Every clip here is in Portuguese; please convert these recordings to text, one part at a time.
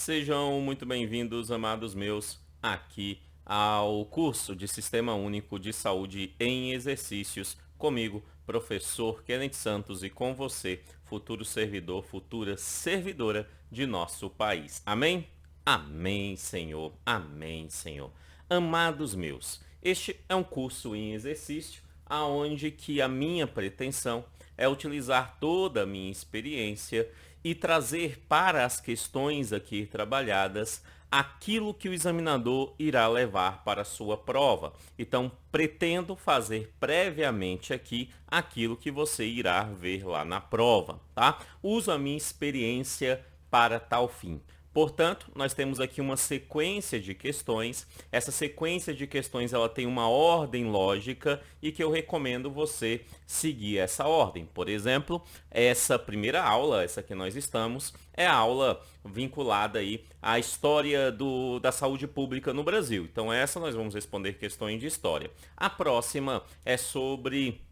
Sejam muito bem-vindos, amados meus, aqui ao curso de Sistema Único de Saúde em Exercícios, comigo, professor Kenneth Santos, e com você, futuro servidor, futura servidora de nosso país. Amém? Amém, Senhor. Amém, Senhor. Amados meus, este é um curso em exercício aonde que a minha pretensão é utilizar toda a minha experiência e trazer para as questões aqui trabalhadas aquilo que o examinador irá levar para a sua prova. Então, pretendo fazer previamente aqui aquilo que você irá ver lá na prova, tá? Uso a minha experiência para tal fim. Portanto, nós temos aqui uma sequência de questões. Essa sequência de questões ela tem uma ordem lógica e que eu recomendo você seguir essa ordem. Por exemplo, essa primeira aula, essa que nós estamos, é a aula vinculada aí à história da saúde pública no Brasil. Então, essa nós vamos responder questões de história. A próxima é sobre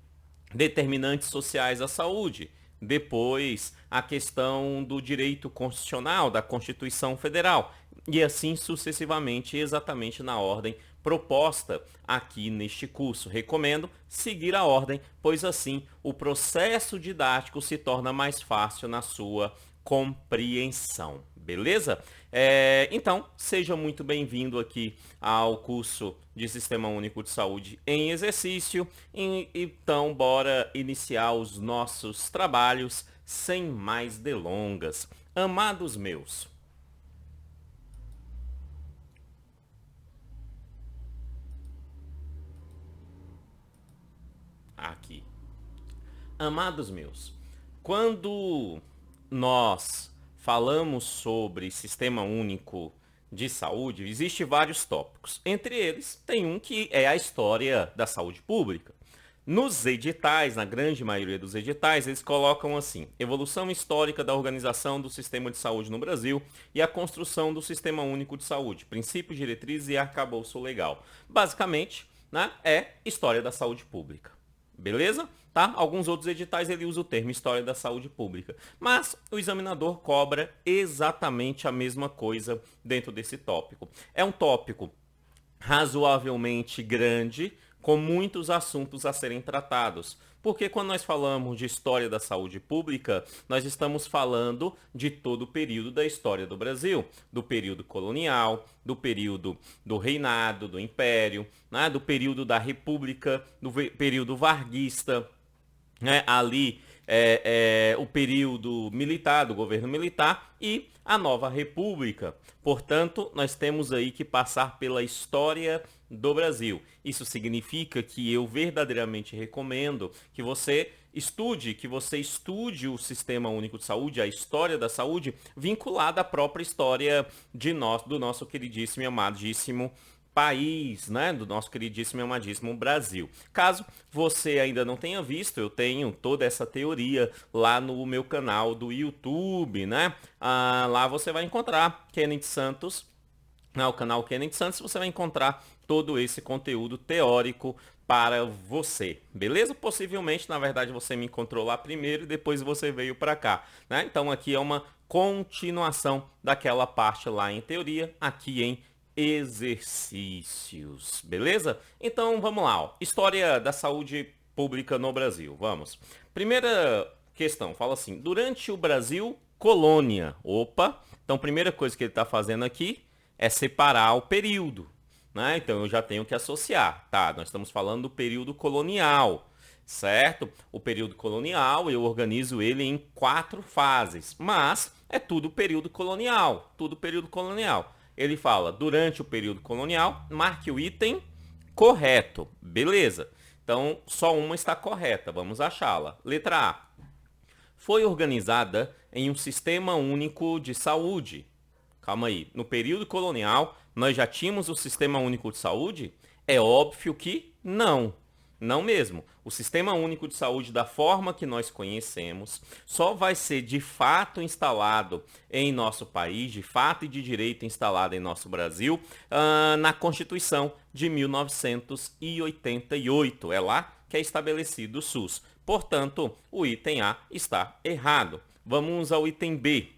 determinantes sociais da saúde. Depois, a questão do direito constitucional, da Constituição Federal, e assim sucessivamente, exatamente na ordem proposta aqui neste curso. Recomendo seguir a ordem, pois assim o processo didático se torna mais fácil na sua compreensão. Beleza? Então, seja muito bem-vindo aqui ao curso de Sistema Único de Saúde em Exercício. Então, bora iniciar os nossos trabalhos sem mais delongas. Amados meus, aqui. Amados meus, quando nós falamos sobre Sistema Único de Saúde, existem vários tópicos. Entre eles, tem um que é a história da saúde pública. Nos editais, na grande maioria dos editais, eles colocam assim: evolução histórica da organização do sistema de saúde no Brasil e a construção do Sistema Único de Saúde, princípios, diretrizes e arcabouço legal. Basicamente, né, é história da saúde pública. Beleza? Tá? Alguns outros editais ele usa o termo História da Saúde Pública, mas o examinador cobra exatamente a mesma coisa dentro desse tópico. É um tópico razoavelmente grande, com muitos assuntos a serem tratados. Porque quando nós falamos de história da saúde pública, nós estamos falando de todo o período da história do Brasil, do período colonial, do período do reinado, do império, né, do período da república, do período varguista, né, ali o período militar, do governo militar e a nova república. Portanto, nós temos aí que passar pela história do Brasil. Isso significa que eu verdadeiramente recomendo que você estude o Sistema Único de Saúde, a história da saúde, vinculada à própria história do nosso queridíssimo e amadíssimo país, né, do nosso queridíssimo e amadíssimo Brasil. Caso você ainda não tenha visto, eu tenho toda essa teoria lá no meu canal do YouTube, né? Lá você vai encontrar Kenneth Santos, o canal Kenneth Santos, você vai encontrar todo esse conteúdo teórico para você, beleza? Possivelmente, na verdade, você me encontrou lá primeiro e depois você veio para cá, né? Então aqui é uma continuação daquela parte lá em teoria, aqui em exercícios, beleza? Então vamos lá, ó. História da saúde pública no Brasil, vamos. Primeira questão, fala assim: durante o Brasil colônia. Opa, então primeira coisa que ele está fazendo aqui é separar o período, né? Então eu já tenho que associar, tá? Nós estamos falando do período colonial, certo? O período colonial eu organizo ele em 4 fases, mas é tudo período colonial, tudo período colonial. Ele fala, durante o período colonial, marque o item correto. Beleza. Então, só uma está correta. Vamos achá-la. Letra A. Foi organizada em um sistema único de saúde. Calma aí. No período colonial, nós já tínhamos o Sistema Único de Saúde? É óbvio que não. Não mesmo. O Sistema Único de Saúde, da forma que nós conhecemos, só vai ser de fato instalado em nosso país, de fato e de direito instalado em nosso Brasil, na Constituição de 1988. É lá que é estabelecido o SUS. Portanto, o item A está errado. Vamos ao item B.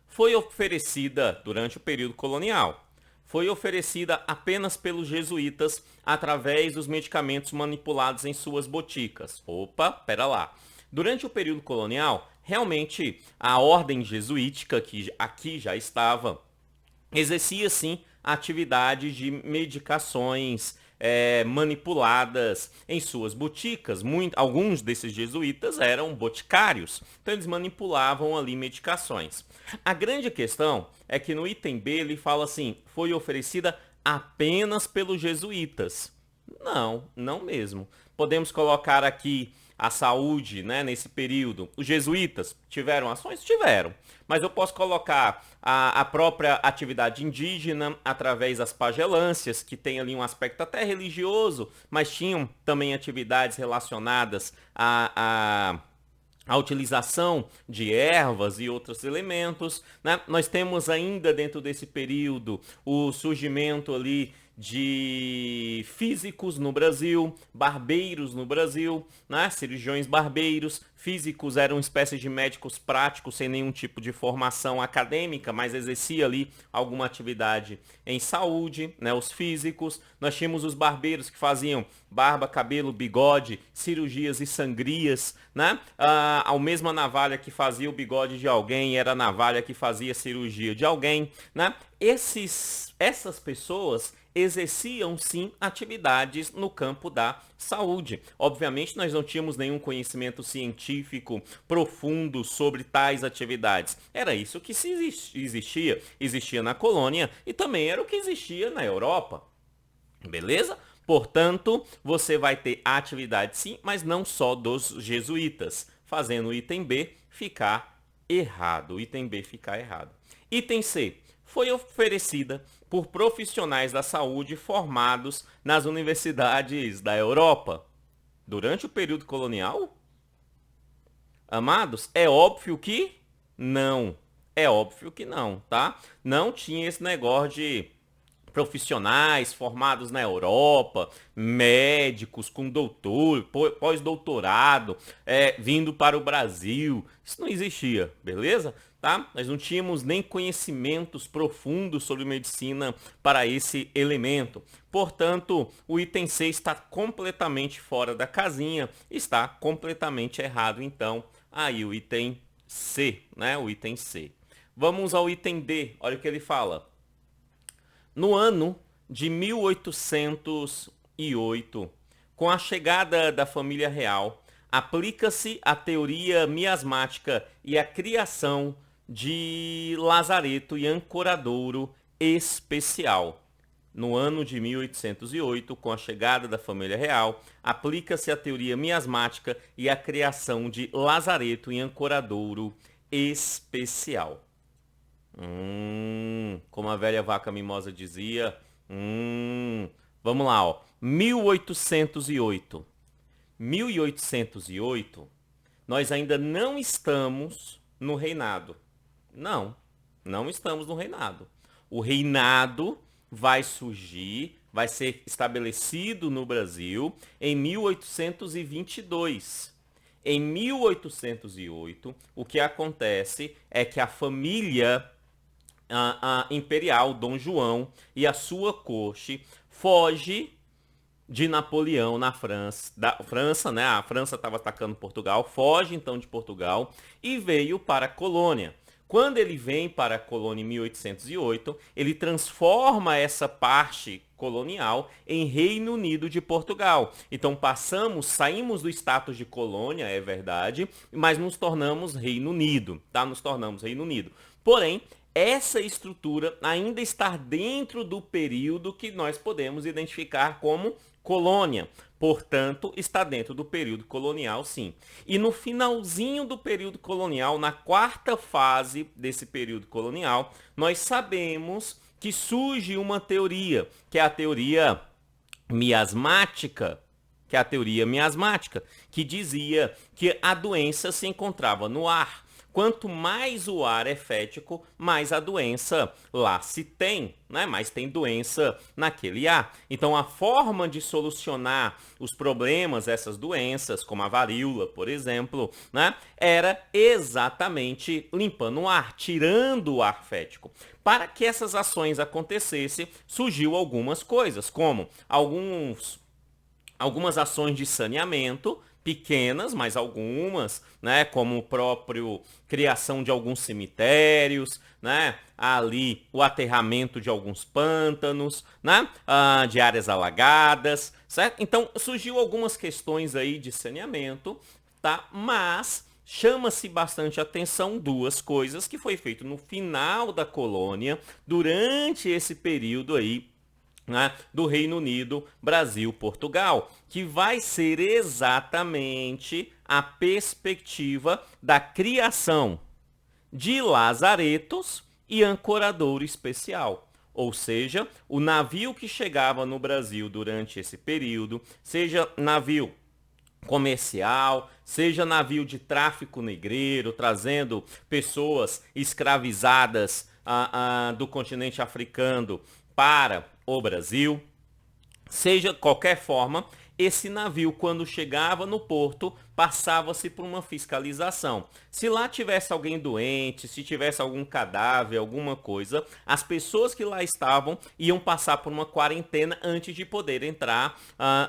foi oferecida durante o período colonial. Foi oferecida apenas pelos jesuítas através dos medicamentos manipulados em suas boticas. Opa, pera lá. Durante o período colonial, realmente a ordem jesuítica, que aqui já estava, exercia sim atividade de medicações manipuladas em suas boticas. Alguns desses jesuítas eram boticários, então eles manipulavam ali medicações. A grande questão é que no item B ele fala assim, foi oferecida apenas pelos jesuítas. Não, não mesmo. Podemos colocar aqui a saúde, né, nesse período. Os jesuítas tiveram ações? Tiveram. Mas eu posso colocar a própria atividade indígena através das pagelâncias, que tem ali um aspecto até religioso, mas tinham também atividades relacionadas a utilização de ervas e outros elementos, né? Nós temos ainda dentro desse período o surgimento ali de físicos no Brasil, barbeiros no Brasil, né? Cirurgiões barbeiros, físicos eram espécies de médicos práticos sem nenhum tipo de formação acadêmica, mas exercia ali alguma atividade em saúde, né? Os físicos, nós tínhamos os barbeiros que faziam barba, cabelo, bigode, cirurgias e sangrias, né? A mesma navalha que fazia o bigode de alguém era a navalha que fazia a cirurgia de alguém, né? Essas pessoas exerciam sim atividades no campo da saúde. Obviamente nós não tínhamos nenhum conhecimento científico profundo sobre tais atividades. Era isso que existia na colônia e também era o que existia na Europa. Beleza? Portanto, você vai ter atividade sim, mas não só dos jesuítas, fazendo o item B ficar errado. O item B ficar errado. Item C. Foi oferecida por profissionais da saúde formados nas universidades da Europa. Durante o período colonial? Amados, é óbvio que não. É óbvio que não, tá? Não tinha esse negócio de profissionais formados na Europa, médicos com pós-doutorado, vindo para o Brasil. Isso não existia, beleza? Tá? Nós não tínhamos nem conhecimentos profundos sobre medicina para esse elemento. Portanto, o item C está completamente fora da casinha, está completamente errado. Então, aí o item C, né? O item C. Vamos ao item D. Olha o que ele fala. No ano de 1808, com a chegada da família real, aplica-se a teoria miasmática e a criação de lazareto e ancoradouro especial. No ano de 1808, com a chegada da família real, aplica-se a teoria miasmática e a criação de lazareto e ancoradouro especial. Como a velha vaca mimosa dizia. Vamos lá, ó. 1808. 1808, nós ainda não estamos no reinado. Não estamos no reinado. O reinado vai surgir, vai ser estabelecido no Brasil em 1822. Em 1808, o que acontece é que a família imperial, Dom João, e a sua corte foge de Napoleão na França, né? A França estava atacando Portugal, foge então de Portugal e veio para a colônia. Quando ele vem para a colônia em 1808, ele transforma essa parte colonial em Reino Unido de Portugal. Então saímos do status de colônia, é verdade, mas nos tornamos Reino Unido, tá? Nos tornamos Reino Unido. Porém, essa estrutura ainda está dentro do período que nós podemos identificar como colônia. Portanto, está dentro do período colonial, sim. E no finalzinho do período colonial, na quarta fase desse período colonial, nós sabemos que surge uma teoria, que é a teoria miasmática, que dizia que a doença se encontrava no ar. Quanto mais o ar é fético, mais a doença lá se tem, né? Mais tem doença naquele ar. Então, a forma de solucionar os problemas, essas doenças, como a varíola, por exemplo, né? Era exatamente limpando o ar, tirando o ar fético. Para que essas ações acontecessem, surgiu algumas coisas, como algumas ações de saneamento, pequenas, mas algumas, né, como o próprio criação de alguns cemitérios, né, ali o aterramento de alguns pântanos, né, de áreas alagadas, certo? Então surgiu algumas questões aí de saneamento, tá? Mas chama-se bastante atenção duas coisas que foi feito no final da colônia, durante esse período aí, né, do Reino Unido, Brasil, Portugal, que vai ser exatamente a perspectiva da criação de lazaretos e ancoradouro especial. Ou seja, o navio que chegava no Brasil durante esse período, seja navio comercial, seja navio de tráfico negreiro, trazendo pessoas escravizadas do continente africano para o Brasil, seja qualquer forma, esse navio, quando chegava no porto, passava-se por uma fiscalização. Se lá tivesse alguém doente, se tivesse algum cadáver, alguma coisa, as pessoas que lá estavam iam passar por uma quarentena antes de poder entrar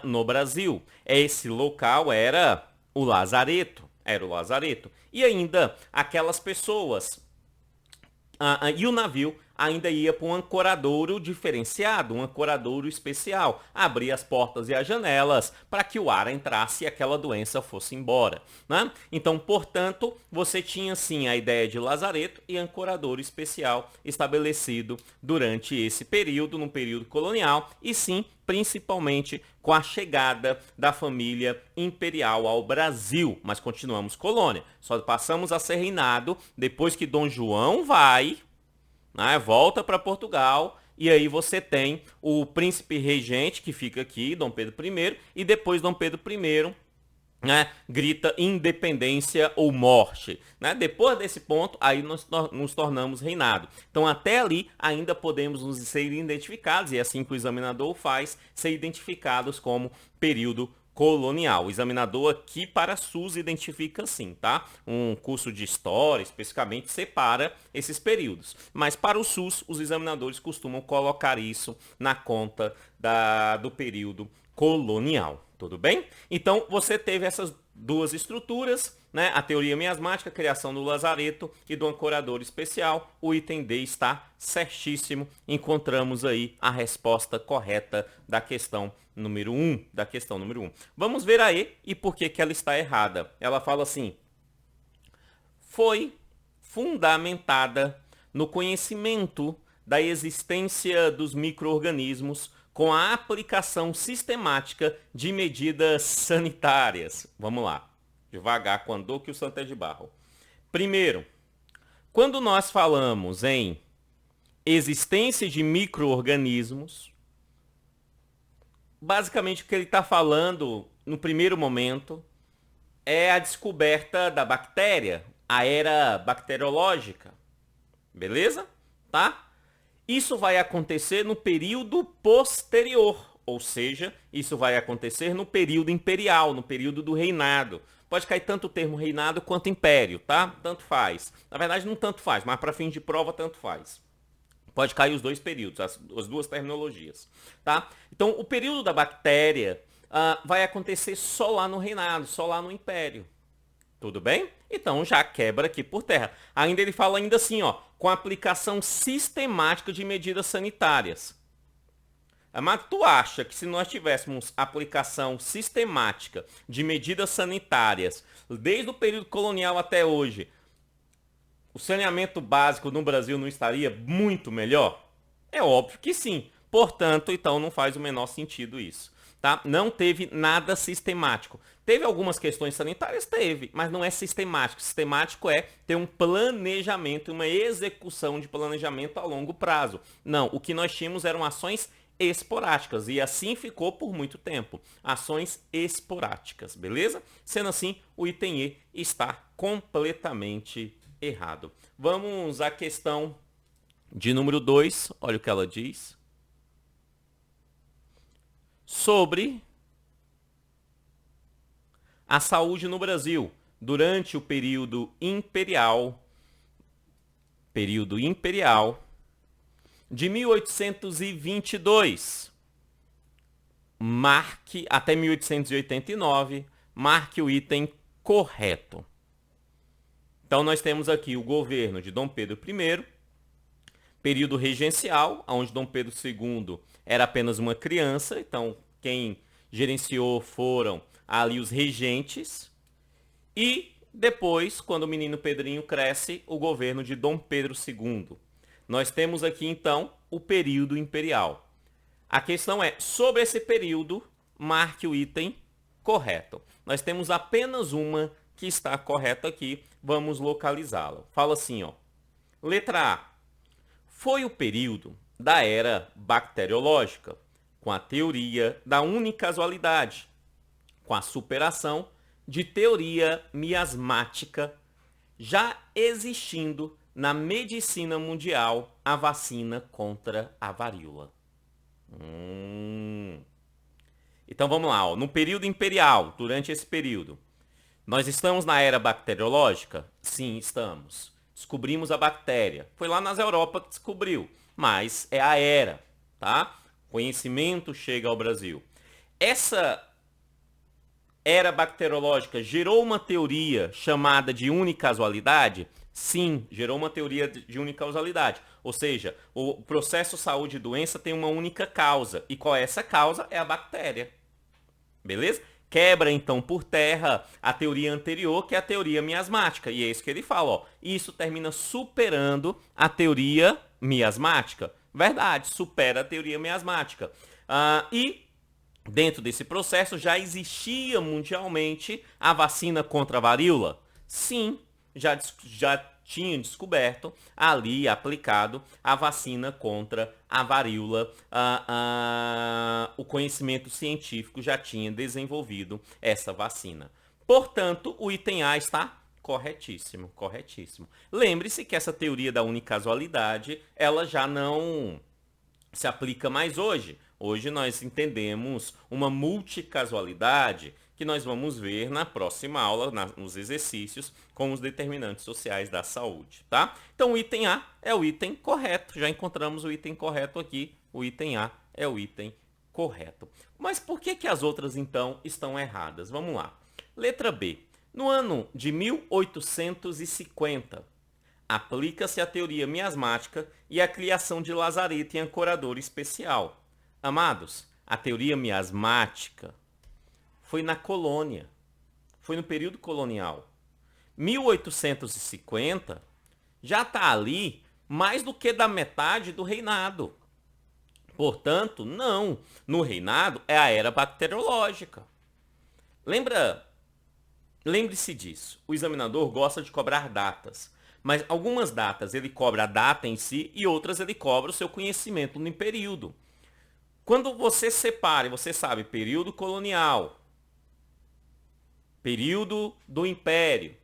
no Brasil. Esse local era o lazareto. E ainda aquelas pessoas e o navio ainda ia para um ancoradouro diferenciado, um ancoradouro especial. Abria as portas e as janelas para que o ar entrasse e aquela doença fosse embora, né? Então, portanto, você tinha sim a ideia de lazareto e ancoradouro especial estabelecido durante esse período, no período colonial, e sim, principalmente com a chegada da família imperial ao Brasil. Mas continuamos colônia. Só passamos a ser reinado depois que Dom João vai, né, volta para Portugal, e aí você tem o príncipe regente que fica aqui, Dom Pedro I, e depois Dom Pedro I, né, grita independência ou morte, né? Depois desse ponto, aí nós nos tornamos reinado. Então, até ali, ainda podemos nos ser identificados, e é assim que o examinador faz, ser identificados como período colonial. O examinador aqui para SUS identifica assim, tá? Um curso de história, especificamente, separa esses períodos. Mas para o SUS, os examinadores costumam colocar isso na conta do período colonial. Tudo bem? Então, você teve essas duas estruturas, né? A teoria miasmática, a criação do lazareto e do ancorador especial. O item D está certíssimo. Encontramos aí a resposta correta da questão número 1. Vamos ver a E e por que ela está errada. Ela fala assim: foi fundamentada no conhecimento da existência dos micro-organismos com a aplicação sistemática de medidas sanitárias. Vamos lá, devagar com andou que o santo é de barro. Primeiro, quando nós falamos em existência de micro-organismos, basicamente o que ele está falando no primeiro momento é a descoberta da bactéria, a era bacteriológica. Beleza? Tá? Isso vai acontecer no período posterior, ou seja, isso vai acontecer no período imperial, no período do reinado. Pode cair tanto o termo reinado quanto império, tá? Tanto faz. Na verdade, não tanto faz, mas para fim de prova, tanto faz. Pode cair os dois períodos, as duas terminologias, tá? Então, o período da bactéria vai acontecer só lá no reinado, só lá no império. Tudo bem? Então já quebra aqui por terra. Ainda ele fala ainda assim, ó, com a aplicação sistemática de medidas sanitárias. Mas tu acha que se nós tivéssemos aplicação sistemática de medidas sanitárias desde o período colonial até hoje, o saneamento básico no Brasil não estaria muito melhor? É óbvio que sim. Portanto, então não faz o menor sentido isso. Tá? Não teve nada sistemático. Teve algumas questões sanitárias? Teve, mas não é sistemático. Sistemático é ter um planejamento, uma execução de planejamento a longo prazo. Não, o que nós tínhamos eram ações esporádicas e assim ficou por muito tempo. Ações esporádicas, beleza? Sendo assim, o item E está completamente errado. Vamos à questão de número 2. Olha o que ela diz. Sobre a saúde no Brasil durante o período imperial de 1822 até 1889, marque o item correto. Então nós temos aqui o governo de Dom Pedro I, período regencial, onde Dom Pedro II era apenas uma criança, então quem gerenciou foram ali os regentes, e depois, quando o menino Pedrinho cresce, o governo de Dom Pedro II. Nós temos aqui, então, o período imperial. A questão é, sobre esse período, marque o item correto. Nós temos apenas uma que está correta aqui, vamos localizá-la. Fala assim, ó. Letra A. Foi o período da era bacteriológica, com a teoria da unicasualidade, com a superação de teoria miasmática, já existindo na medicina mundial a vacina contra a varíola. Então vamos lá, ó. No período imperial, durante esse período, nós estamos na era bacteriológica? Sim, estamos. Descobrimos a bactéria. Foi lá nas Europa que descobriu, mas é a era, tá? Conhecimento chega ao Brasil. Essa era bacteriológica gerou uma teoria chamada de unicausalidade? Sim, gerou uma teoria de unicausalidade. Ou seja, o processo saúde e doença tem uma única causa. E qual é essa causa? É a bactéria. Beleza? Quebra, então, por terra a teoria anterior, que é a teoria miasmática. E é isso que ele fala, ó. Isso termina superando a teoria miasmática. Verdade, supera a teoria miasmática. E dentro desse processo já existia mundialmente a vacina contra a varíola? Sim, já tinham descoberto ali, aplicado a vacina contra a varíola. O conhecimento científico já tinha desenvolvido essa vacina. Portanto, o item A está corretíssimo, corretíssimo. Lembre-se que essa teoria da unicasualidade, ela já não se aplica mais hoje. Hoje nós entendemos uma multicasualidade que nós vamos ver na próxima aula, nos exercícios, com os determinantes sociais da saúde, tá? Então o item A é o item correto. Já encontramos o item correto aqui. O item A é o item correto. Mas por que as outras, então, estão erradas? Vamos lá. Letra B. No ano de 1850, aplica-se a teoria miasmática e a criação de lazareto e ancorador especial. Amados, a teoria miasmática foi na colônia, foi no período colonial. 1850 já está ali mais do que da metade do reinado. Portanto, não. No reinado é a era bacteriológica. Lembre-se disso. O examinador gosta de cobrar datas. Mas algumas datas ele cobra a data em si e outras ele cobra o seu conhecimento no período. Quando você separa, você sabe, período colonial, período do Império,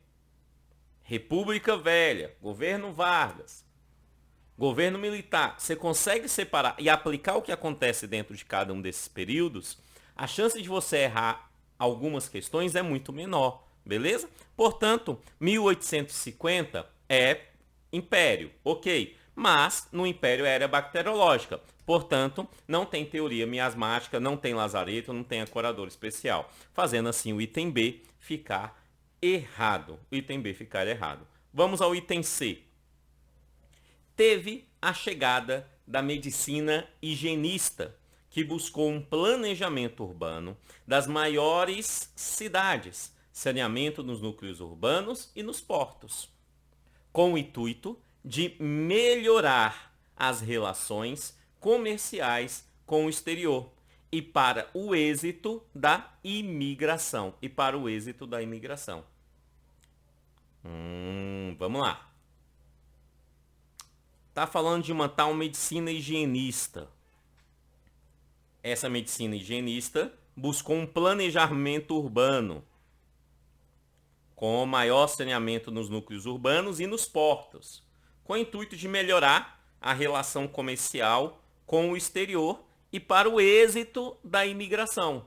República Velha, governo Vargas, governo militar, você consegue separar e aplicar o que acontece dentro de cada um desses períodos, a chance de você errar algumas questões é muito menor, beleza? Portanto, 1850 é Império, ok. Mas no Império era bacteriológica. Portanto, não tem teoria miasmática, não tem lazareto, não tem ancorador especial. Fazendo assim o item B ficar errado. O item B ficar errado. Vamos ao item C. Teve a chegada da medicina higienista, que buscou um planejamento urbano das maiores cidades, saneamento nos núcleos urbanos e nos portos, com o intuito de melhorar as relações comerciais com o exterior e para o êxito da imigração. Vamos lá. Tá falando de uma tal medicina higienista. Essa medicina higienista buscou um planejamento urbano com maior saneamento nos núcleos urbanos e nos portos, com o intuito de melhorar a relação comercial com o exterior e para o êxito da imigração.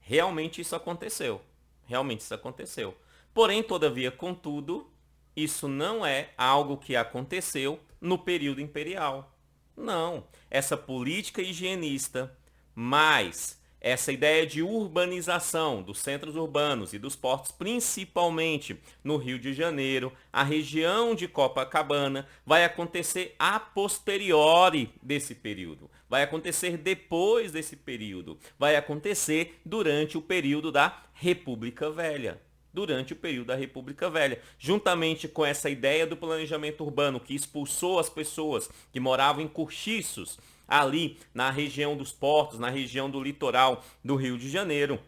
Realmente isso aconteceu. Realmente isso aconteceu. Porém, todavia, contudo, isso não é algo que aconteceu no período imperial. Não. Essa política higienista, mais essa ideia de urbanização dos centros urbanos e dos portos, principalmente no Rio de Janeiro, a região de Copacabana, vai acontecer a posteriori desse período. Vai acontecer depois desse período. Vai acontecer durante o período da República Velha. Durante o período da República Velha, juntamente com essa ideia do planejamento urbano que expulsou as pessoas que moravam em cortiços ali na região dos portos, na região do litoral do Rio de Janeiro.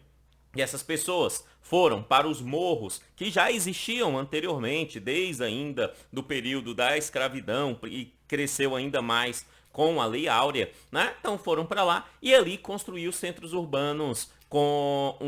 E essas pessoas foram para os morros que já existiam anteriormente, desde ainda do período da escravidão, e cresceu ainda mais com a Lei Áurea, né? Então foram para lá e ali construiu centros urbanos com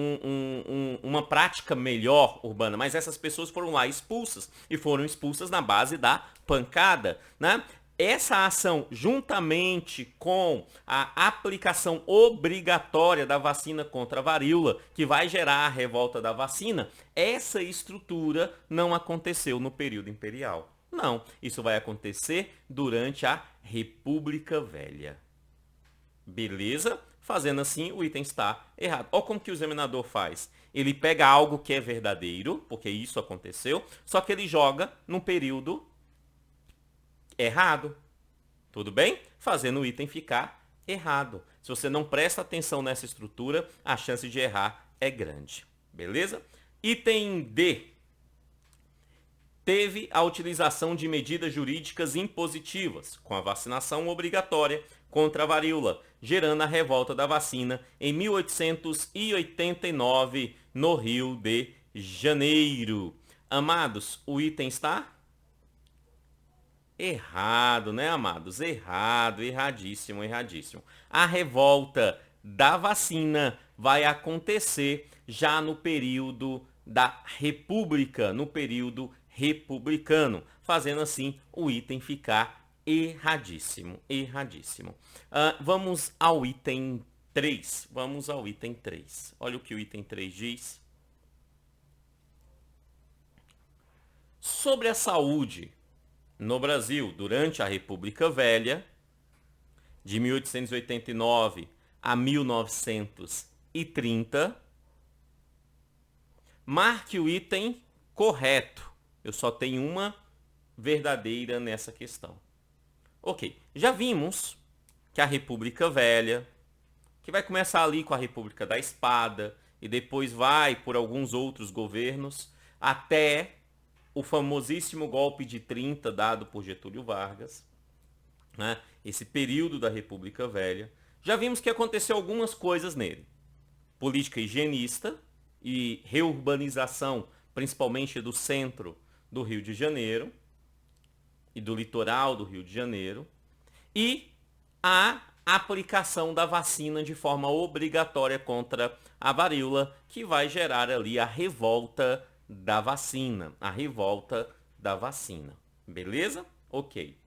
uma prática melhor urbana, mas essas pessoas foram lá expulsas e foram expulsas na base da pancada, né? Essa ação, juntamente com a aplicação obrigatória da vacina contra a varíola, que vai gerar a revolta da vacina, essa estrutura não aconteceu no período imperial. Não, isso vai acontecer durante a República Velha. Beleza? Fazendo assim, o item está errado. Olha como que o examinador faz. Ele pega algo que é verdadeiro, porque isso aconteceu, só que ele joga num período errado. Tudo bem? Fazendo o item ficar errado. Se você não presta atenção nessa estrutura, a chance de errar é grande. Beleza? Item D. Teve a utilização de medidas jurídicas impositivas, com a vacinação obrigatória contra a varíola, gerando a revolta da vacina em 1889 no Rio de Janeiro. Amados, o item está errado, né, amados? Errado, erradíssimo, erradíssimo. A revolta da vacina vai acontecer já no período da República, no período republicano, fazendo assim o item ficar erradíssimo, erradíssimo. Vamos ao item 3. Vamos ao item 3. Olha o que o item 3 diz. Sobre a saúde no Brasil durante a República Velha, de 1889 a 1930, marque o item correto. Eu só tenho uma verdadeira nessa questão. Ok, já vimos que a República Velha, que vai começar ali com a República da Espada, e depois vai por alguns outros governos, até o famosíssimo golpe de 30 dado por Getúlio Vargas, né? Esse período da República Velha. Já vimos que aconteceu algumas coisas nele. Política higienista e reurbanização, principalmente do centro do Rio de Janeiro e do litoral do Rio de Janeiro, e a aplicação da vacina de forma obrigatória contra a varíola, que vai gerar ali a revolta da vacina. A revolta da vacina. Beleza? Ok.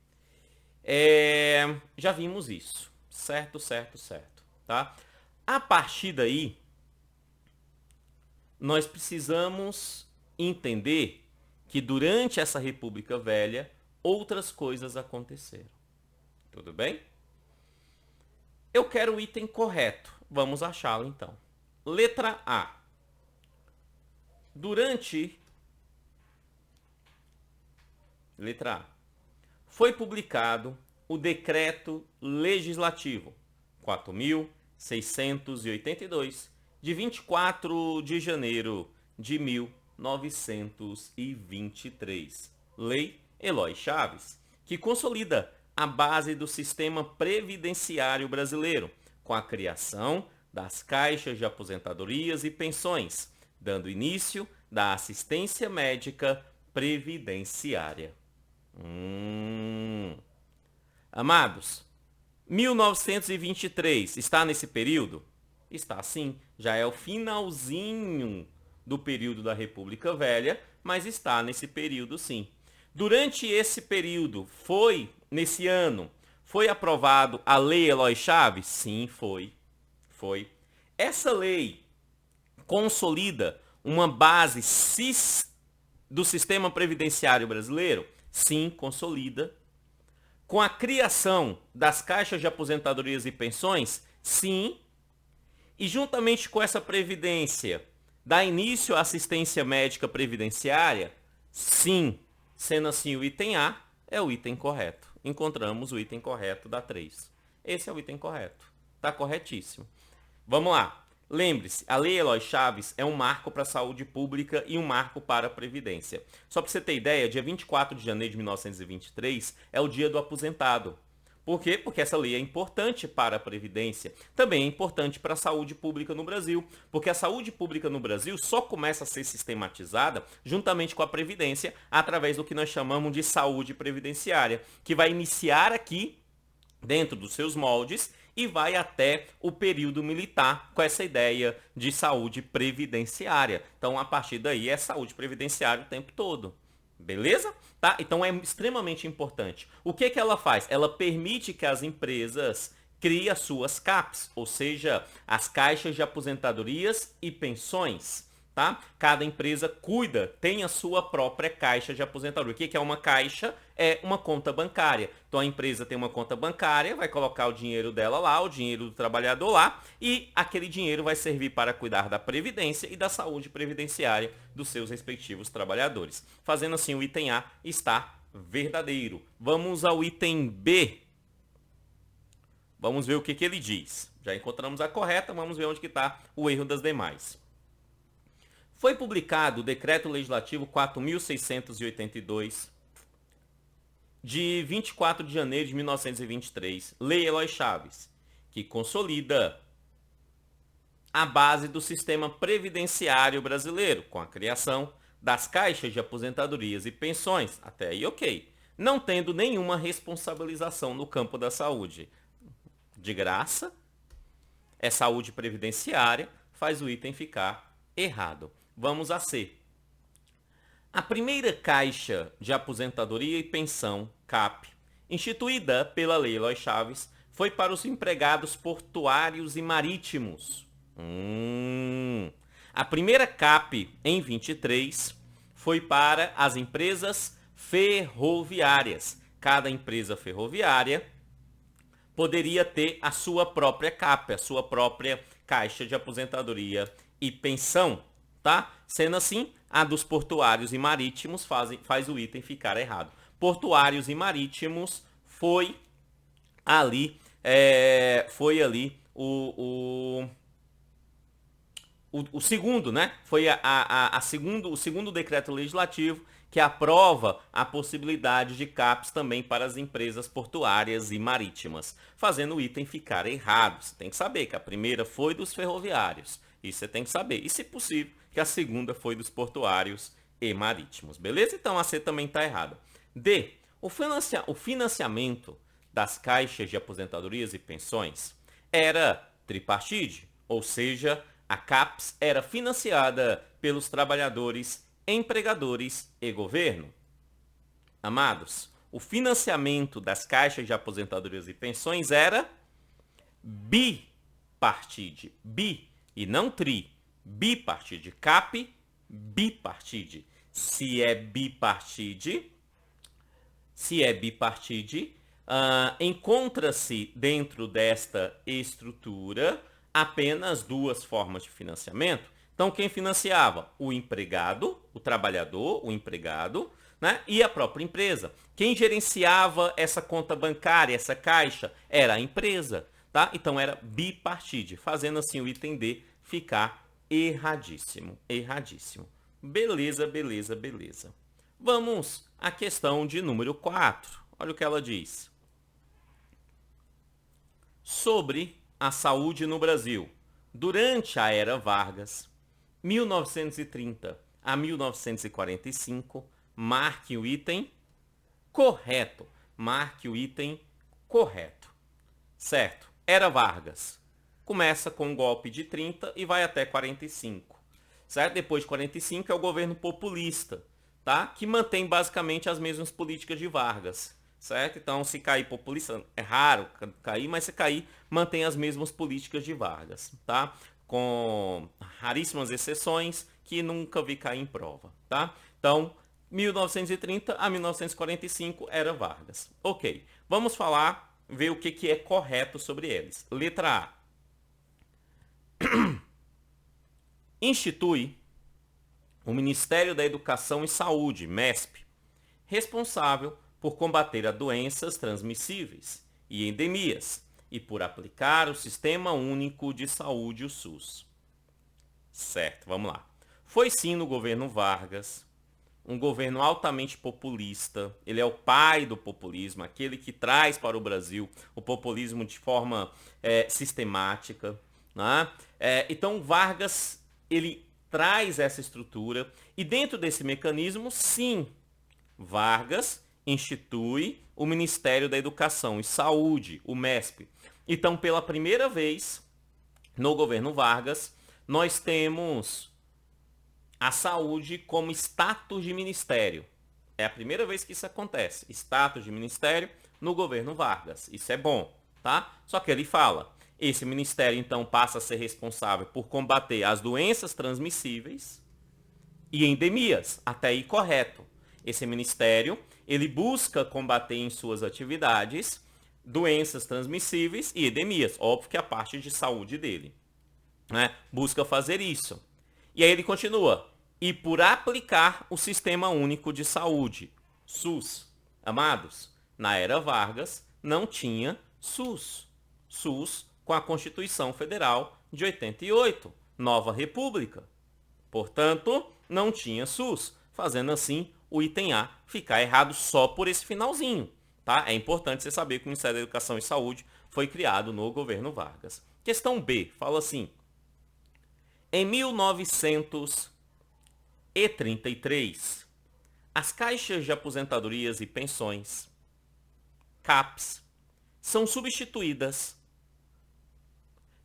Já vimos isso. Certo, certo, certo. Tá? A partir daí, nós precisamos entender que durante essa República Velha, outras coisas aconteceram. Tudo bem? Eu quero o item correto. Vamos achá-lo então. Letra A. Letra A. Foi publicado o Decreto Legislativo 4.682, de 24 de janeiro de 1923. Lei Eloy Chaves, que consolida a base do sistema previdenciário brasileiro, com a criação das caixas de aposentadorias e pensões, dando início da assistência médica previdenciária. Amados, 1923 está nesse período? Está sim, já é o finalzinho do período da República Velha, mas está nesse período sim. Durante esse período, nesse ano, foi aprovado a Lei Eloy Chaves? Sim, foi. Foi. Essa lei consolida uma base do sistema previdenciário brasileiro? Sim, consolida. Com a criação das caixas de aposentadorias e pensões? Sim. E juntamente com essa previdência, dá início à assistência médica previdenciária? Sim. Sendo assim, o item A é o item correto. Encontramos o item correto da 3. Esse é o item correto. Está corretíssimo. Vamos lá. Lembre-se, a Lei Eloy Chaves é um marco para a saúde pública e um marco para a Previdência. Só para você ter ideia, dia 24 de janeiro de 1923 é o dia do aposentado. Por quê? Porque essa lei é importante para a Previdência. Também é importante para a saúde pública no Brasil. Porque a saúde pública no Brasil só começa a ser sistematizada juntamente com a Previdência através do que nós chamamos de saúde previdenciária, que vai iniciar aqui dentro dos seus moldes e vai até o período militar com essa ideia de saúde previdenciária. Então, a partir daí, é saúde previdenciária o tempo todo. Beleza? Tá? Então, é extremamente importante. O que ela faz? Ela permite que as empresas criem as suas CAPs, ou seja, as caixas de aposentadorias e pensões. Tá? Cada empresa tem a sua própria caixa de aposentadoria. O que é uma caixa? É uma conta bancária. Então a empresa tem uma conta bancária, vai colocar o dinheiro dela lá, o dinheiro do trabalhador lá, e aquele dinheiro vai servir para cuidar da previdência e da saúde previdenciária dos seus respectivos trabalhadores. Fazendo assim, o item A está verdadeiro. Vamos ao item B. Vamos ver o que ele diz. Já encontramos a correta, vamos ver onde está o erro das demais. Foi publicado o Decreto Legislativo 4.682, de 24 de janeiro de 1923, Lei Eloy Chaves, que consolida a base do sistema previdenciário brasileiro, com a criação das caixas de aposentadorias e pensões, até aí ok, não tendo nenhuma responsabilização no campo da saúde. De graça, é saúde previdenciária, faz o item ficar errado. Vamos a C. A primeira caixa de aposentadoria e pensão, CAP, instituída pela Lei Eloy Chaves, foi para os empregados portuários e marítimos. A primeira CAP, em 23, foi para as empresas ferroviárias. Cada empresa ferroviária poderia ter a sua própria CAP, a sua própria caixa de aposentadoria e pensão. Tá? Sendo assim, a dos portuários e marítimos faz o item ficar errado. Portuários e marítimos foi ali o segundo, né? Foi o segundo decreto legislativo que aprova a possibilidade de CAPs também para as empresas portuárias e marítimas, fazendo o item ficar errado. Você tem que saber que a primeira foi dos ferroviários. Isso você tem que saber. E, se possível, que a segunda foi dos portuários e marítimos. Beleza? Então a C também está errada. D. O financiamento das caixas de aposentadorias e pensões era tripartite, ou seja, a CAPES era financiada pelos trabalhadores, empregadores e governo. Amados, o financiamento das caixas de aposentadorias e pensões era bipartite. E não tri. Bipartite. CAP, bipartite. Se é bipartite, encontra-se dentro desta estrutura apenas duas formas de financiamento. Então, quem financiava? O empregado, o trabalhador, o empregado, né? E a própria empresa. Quem gerenciava essa conta bancária, essa caixa, era a empresa. Tá? Então, era bipartite, fazendo assim o item D ficar erradíssimo. Beleza. Vamos à questão de número 4. Olha o que ela diz. Sobre a saúde no Brasil. Durante a era Vargas, 1930 a 1945, marque o item correto. Certo. Era Vargas. começa com um golpe de 30 e vai até 45. Certo? Depois de 45 é o governo populista, tá? Que mantém basicamente as mesmas políticas de Vargas. Certo? Então, se cair populista, é raro cair, mas se cair, mantém as mesmas políticas de Vargas, tá? Com raríssimas exceções que nunca vi cair em prova, tá? Então, 1930 a 1945 era Vargas. Ok, vamos falar, ver o que é correto sobre eles. Letra A. Institui o Ministério da Educação e Saúde, MESP, responsável por combater as doenças transmissíveis e endemias e por aplicar o Sistema Único de Saúde, o SUS. Certo, vamos lá. Foi sim no governo Vargas, um governo altamente populista. Ele é o pai do populismo, aquele que traz para o Brasil o populismo de forma sistemática. Né? Então Vargas, ele traz essa estrutura e dentro desse mecanismo, sim, Vargas institui o Ministério da Educação e Saúde, o MESP. Então, pela primeira vez, no governo Vargas, nós temos a saúde como status de ministério. É a primeira vez que isso acontece. Status de ministério no governo Vargas. Isso é bom, tá? Só que ele fala, esse ministério então passa a ser responsável por combater as doenças transmissíveis e endemias. Até aí correto. Esse ministério, ele busca combater em suas atividades doenças transmissíveis e endemias. Óbvio que a parte de saúde dele, né? Busca fazer isso. E aí ele continua. E por aplicar o Sistema Único de Saúde, SUS. Amados, na era Vargas não tinha SUS. SUS com a Constituição Federal de 88, Nova República. Portanto, não tinha SUS, fazendo assim o item A ficar errado só por esse finalzinho. Tá? É importante você saber que o Ministério da Educação e Saúde foi criado no governo Vargas. Questão B, fala assim. Em 1933, as caixas de aposentadorias e pensões, CAPs, são substituídas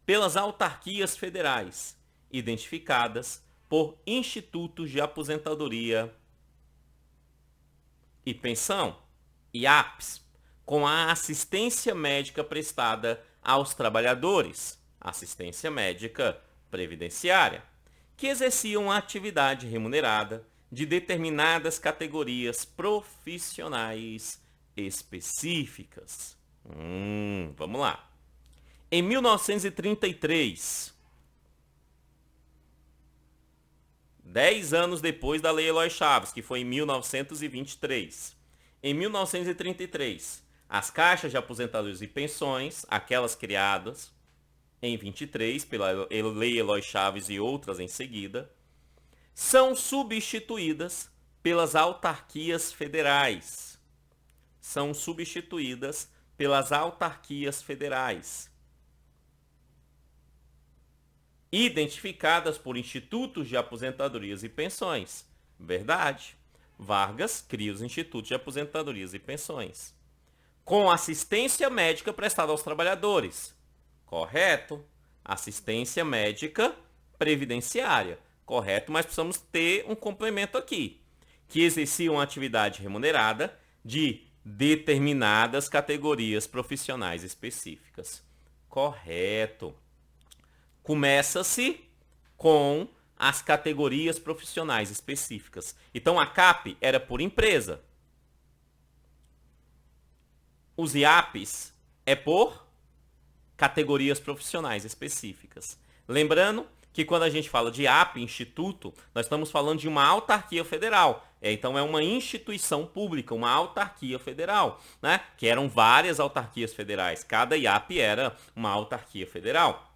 pelas autarquias federais, identificadas por institutos de aposentadoria e pensão, IAPs, com a assistência médica prestada aos trabalhadores, assistência médica previdenciária, que exerciam a atividade remunerada de determinadas categorias profissionais específicas. Vamos lá. Em 1933, 10 anos depois da Lei Eloy Chaves, que foi em 1923. Em 1933, as caixas de aposentadorias e pensões, aquelas criadas em 23 pela Lei Eloy Chaves e outras em seguida, são substituídas pelas autarquias federais. São substituídas pelas autarquias federais, identificadas por institutos de aposentadorias e pensões. Verdade. Vargas cria os institutos de aposentadorias e pensões, com assistência médica prestada aos trabalhadores. Correto. Assistência médica previdenciária. Correto, mas precisamos ter um complemento aqui. Que exerciam atividade remunerada de determinadas categorias profissionais específicas. Correto. Começa-se com as categorias profissionais específicas. Então, a CAP era por empresa. Os IAPs é por categorias profissionais específicas. Lembrando que quando a gente fala de IAP, instituto, nós estamos falando de uma autarquia federal. Então, é uma instituição pública, uma autarquia federal, né? Que eram várias autarquias federais. Cada IAP era uma autarquia federal.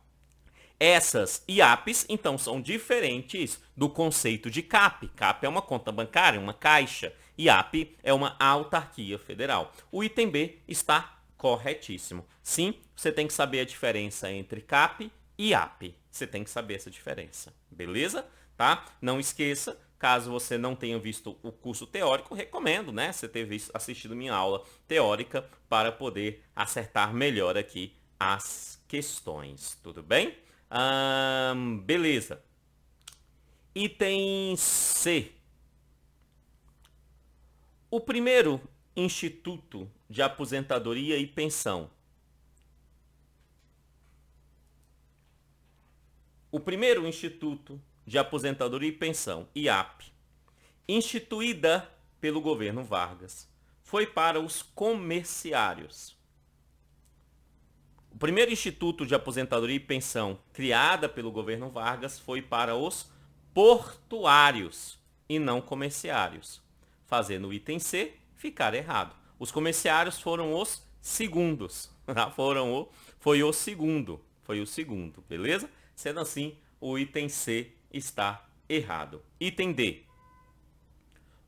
Essas IAPs, então, são diferentes do conceito de CAP. CAP é uma conta bancária, uma caixa. IAP é uma autarquia federal. O item B está corretíssimo. Sim, você tem que saber a diferença entre CAP e IAP. Você tem que saber essa diferença. Beleza? Tá? Não esqueça, caso você não tenha visto o curso teórico, recomendo, né, você ter assistido minha aula teórica para poder acertar melhor aqui as questões, tudo bem? Beleza. Item C. O primeiro Instituto de Aposentadoria e Pensão. O primeiro Instituto de Aposentadoria e Pensão, IAP, instituída pelo governo Vargas, foi para os comerciários. O primeiro Instituto de Aposentadoria e Pensão, criada pelo governo Vargas, foi para os portuários e não comerciários. Fazendo o item C ficar errado. Os comerciários foram os segundos. Foi o segundo, beleza? Sendo assim, o item C está errado. Item D.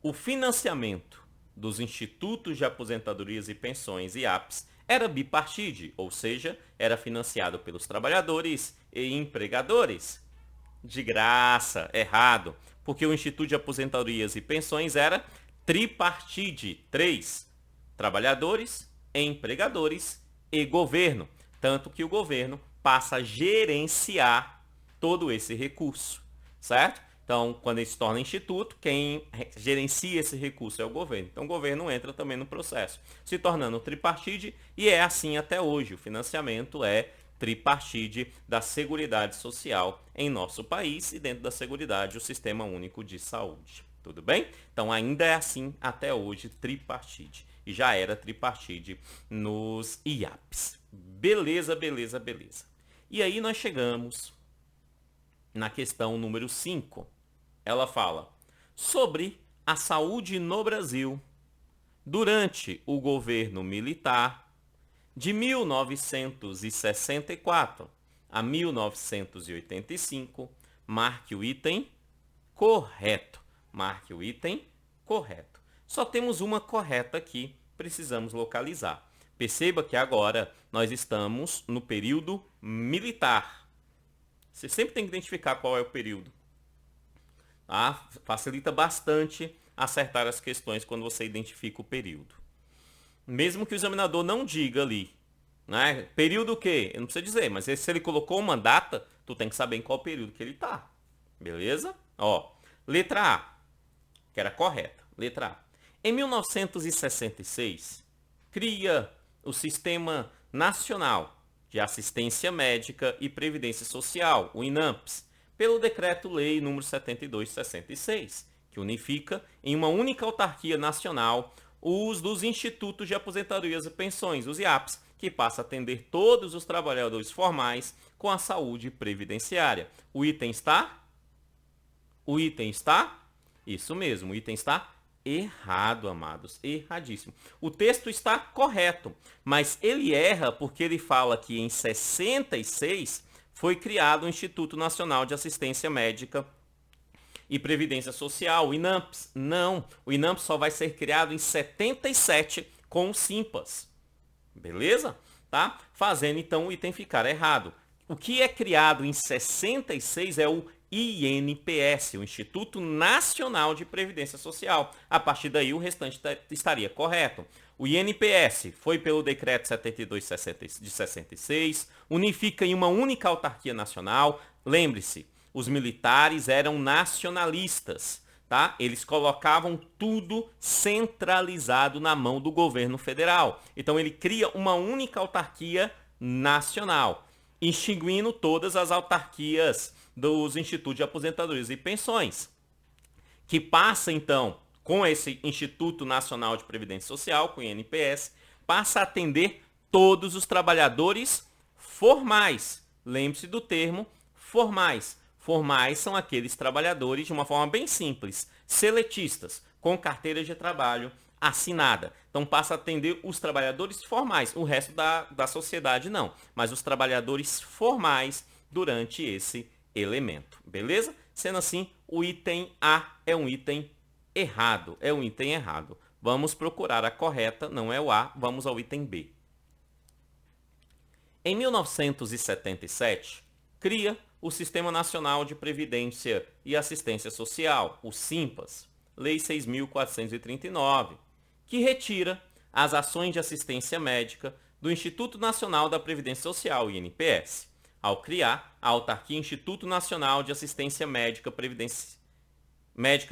O financiamento dos institutos de aposentadorias e pensões e IAPs era bipartite, ou seja, era financiado pelos trabalhadores e empregadores. De graça, errado, porque o Instituto de Aposentadorias e Pensões era tripartite, 3, trabalhadores, empregadores e governo, tanto que o governo passa a gerenciar todo esse recurso, certo? Então, quando ele se torna instituto, quem gerencia esse recurso é o governo. Então, o governo entra também no processo, se tornando tripartite, e é assim até hoje. O financiamento é tripartite da Seguridade Social em nosso país e dentro da Seguridade o Sistema Único de Saúde. Tudo bem? Então, ainda é assim até hoje, tripartite. E já era tripartite nos IAPs. Beleza, beleza, beleza. E aí nós chegamos na questão número 5. Ela fala sobre a saúde no Brasil durante o governo militar de 1964 a 1985. Marque o item correto. Marque o item correto. Só temos uma correta aqui, precisamos localizar. Perceba que agora nós estamos no período militar. Você sempre tem que identificar qual é o período. Tá? Facilita bastante acertar as questões quando você identifica o período. Mesmo que o examinador não diga ali, né? Período o quê? Eu não precisa dizer, mas se ele colocou uma data, tu tem que saber em qual período que ele está. Beleza? Ó, letra A, que era correta. Letra A. Em 1966, cria o Sistema Nacional de Assistência Médica e Previdência Social, o INAMPS, pelo Decreto-Lei nº 72/66, que unifica em uma única autarquia nacional os dos Institutos de Aposentadorias e Pensões, os IAPs, que passa a atender todos os trabalhadores formais com a saúde previdenciária. O item está? O item está? Isso mesmo, o item está errado, amados, erradíssimo. O texto está correto, mas ele erra porque ele fala que em 66 foi criado o Instituto Nacional de Assistência Médica e Previdência Social, o INAMPS. Não, o INAMPS só vai ser criado em 77 com o SIMPAS. Beleza? Tá? Fazendo então o item ficar errado. O que é criado em 66 é o INPS, o Instituto Nacional de Previdência Social. A partir daí o restante estaria correto. O INPS foi pelo Decreto 72 de 66, unifica em uma única autarquia nacional. Lembre-se, os militares eram nacionalistas, tá? Eles colocavam tudo centralizado na mão do governo federal. Então ele cria uma única autarquia nacional, extinguindo todas as autarquias dos Institutos de Aposentadorias e Pensões, que passa então, com esse Instituto Nacional de Previdência Social, com o INPS, passa a atender todos os trabalhadores formais. Lembre-se do termo formais. Formais são aqueles trabalhadores, de uma forma bem simples, seletistas, com carteira de trabalho assinada. Então passa a atender os trabalhadores formais, o resto da sociedade não, mas os trabalhadores formais durante esse elemento, beleza? Sendo assim, o item A é um item errado, Vamos procurar a correta, não é o A, vamos ao item B. Em 1977, cria o Sistema Nacional de Previdência e Assistência Social, o SIMPAS, Lei 6.439, que retira as ações de assistência médica do Instituto Nacional da Previdência Social, INPS, ao criar a autarquia Instituto Nacional de Assistência Médica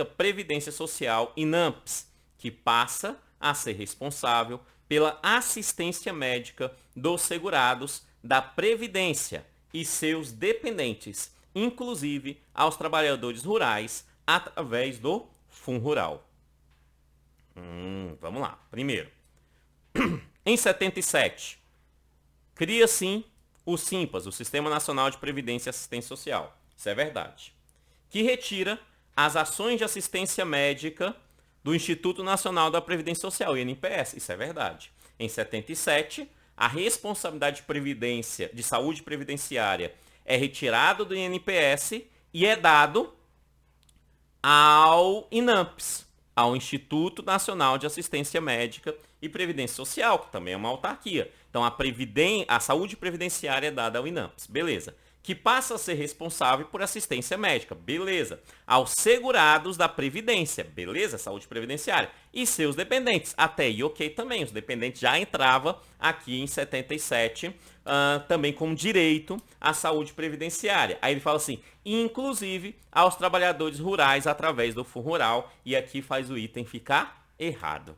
Previdência Social, INAMPS, que passa a ser responsável pela assistência médica dos segurados da Previdência e seus dependentes, inclusive aos trabalhadores rurais, através do FUNRural. Vamos lá. Primeiro, em 77, cria sim o SIMPAS, o Sistema Nacional de Previdência e Assistência Social. Isso é verdade. Que retira as ações de assistência médica do Instituto Nacional da Previdência Social, INPS. Isso é verdade. Em 77, a responsabilidade de saúde previdenciária é retirada do INPS e é dado ao INAMPS, ao Instituto Nacional de Assistência Médica e Previdência Social, que também é uma autarquia. Então, a saúde previdenciária é dada ao INAMPS. Beleza. Que passa a ser responsável por assistência médica. Beleza. Aos segurados da Previdência. Beleza. Saúde previdenciária. E seus dependentes. Até aí, ok também. Os dependentes já entravam aqui em 77 também com direito à saúde previdenciária. Aí ele fala assim, inclusive aos trabalhadores rurais através do FUNRural. E aqui faz o item ficar errado.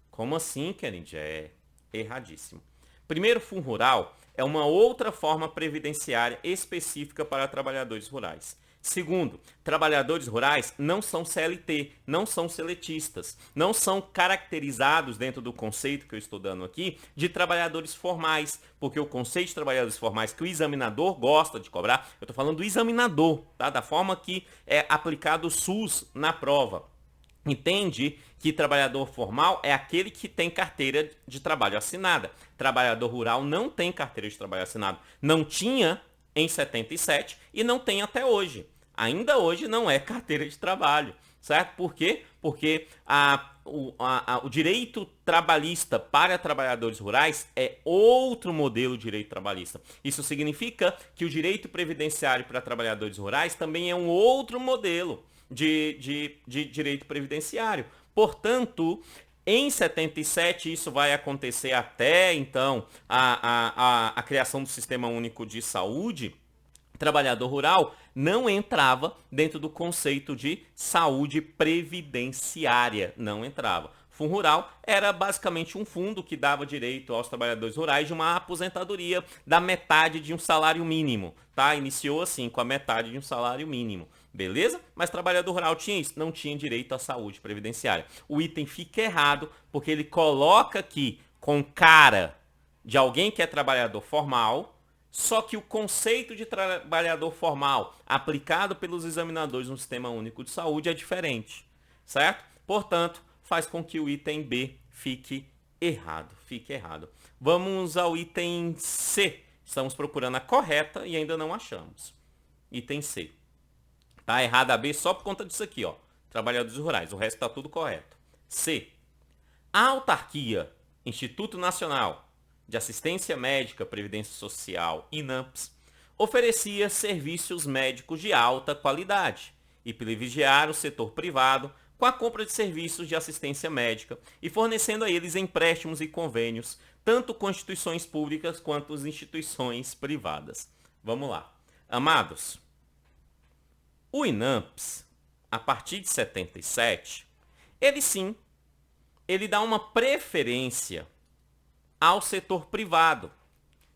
Como assim, Kennedy? É erradíssimo. Primeiro, FUNRural é uma outra forma previdenciária específica para trabalhadores rurais. Segundo, trabalhadores rurais não são CLT, não são seletistas, não são caracterizados dentro do conceito que eu estou dando aqui de trabalhadores formais, porque o conceito de trabalhadores formais que o examinador gosta de cobrar, eu estou falando do examinador, tá? Da forma que é aplicado o SUS na prova. Entende que trabalhador formal é aquele que tem carteira de trabalho assinada. Trabalhador rural não tem carteira de trabalho assinado. Não tinha em 77 e não tem até hoje. Ainda hoje não é carteira de trabalho, certo? Por quê? Porque o direito trabalhista para trabalhadores rurais é outro modelo de direito trabalhista. Isso significa que o direito previdenciário para trabalhadores rurais também é um outro modelo de direito previdenciário. Portanto, em 77, isso vai acontecer até, então, a criação do Sistema Único de Saúde. Trabalhador rural não entrava dentro do conceito de saúde previdenciária, não entrava. FUNRural era basicamente um fundo que dava direito aos trabalhadores rurais de uma aposentadoria da metade de um salário mínimo, tá? Iniciou assim, com a metade de um salário mínimo, beleza? Mas trabalhador rural tinha isso, não tinha direito à saúde previdenciária. O item fica errado porque ele coloca aqui com cara de alguém que é trabalhador formal, só que o conceito de trabalhador formal aplicado pelos examinadores no Sistema Único de Saúde é diferente, certo? Portanto, faz com que o item B fique errado. Vamos ao item C. Estamos procurando a correta e ainda não achamos. Item C. Tá errada a B só por conta disso aqui, ó. Trabalhadores rurais. O resto está tudo correto. C. A autarquia, Instituto Nacional de Assistência Médica, Previdência Social, INAMPS, oferecia serviços médicos de alta qualidade e privilegiar o setor privado com a compra de serviços de assistência médica e fornecendo a eles empréstimos e convênios, tanto com instituições públicas quanto as instituições privadas. Vamos lá. Amados, o INAMPS, a partir de 77, ele dá uma preferência ao setor privado.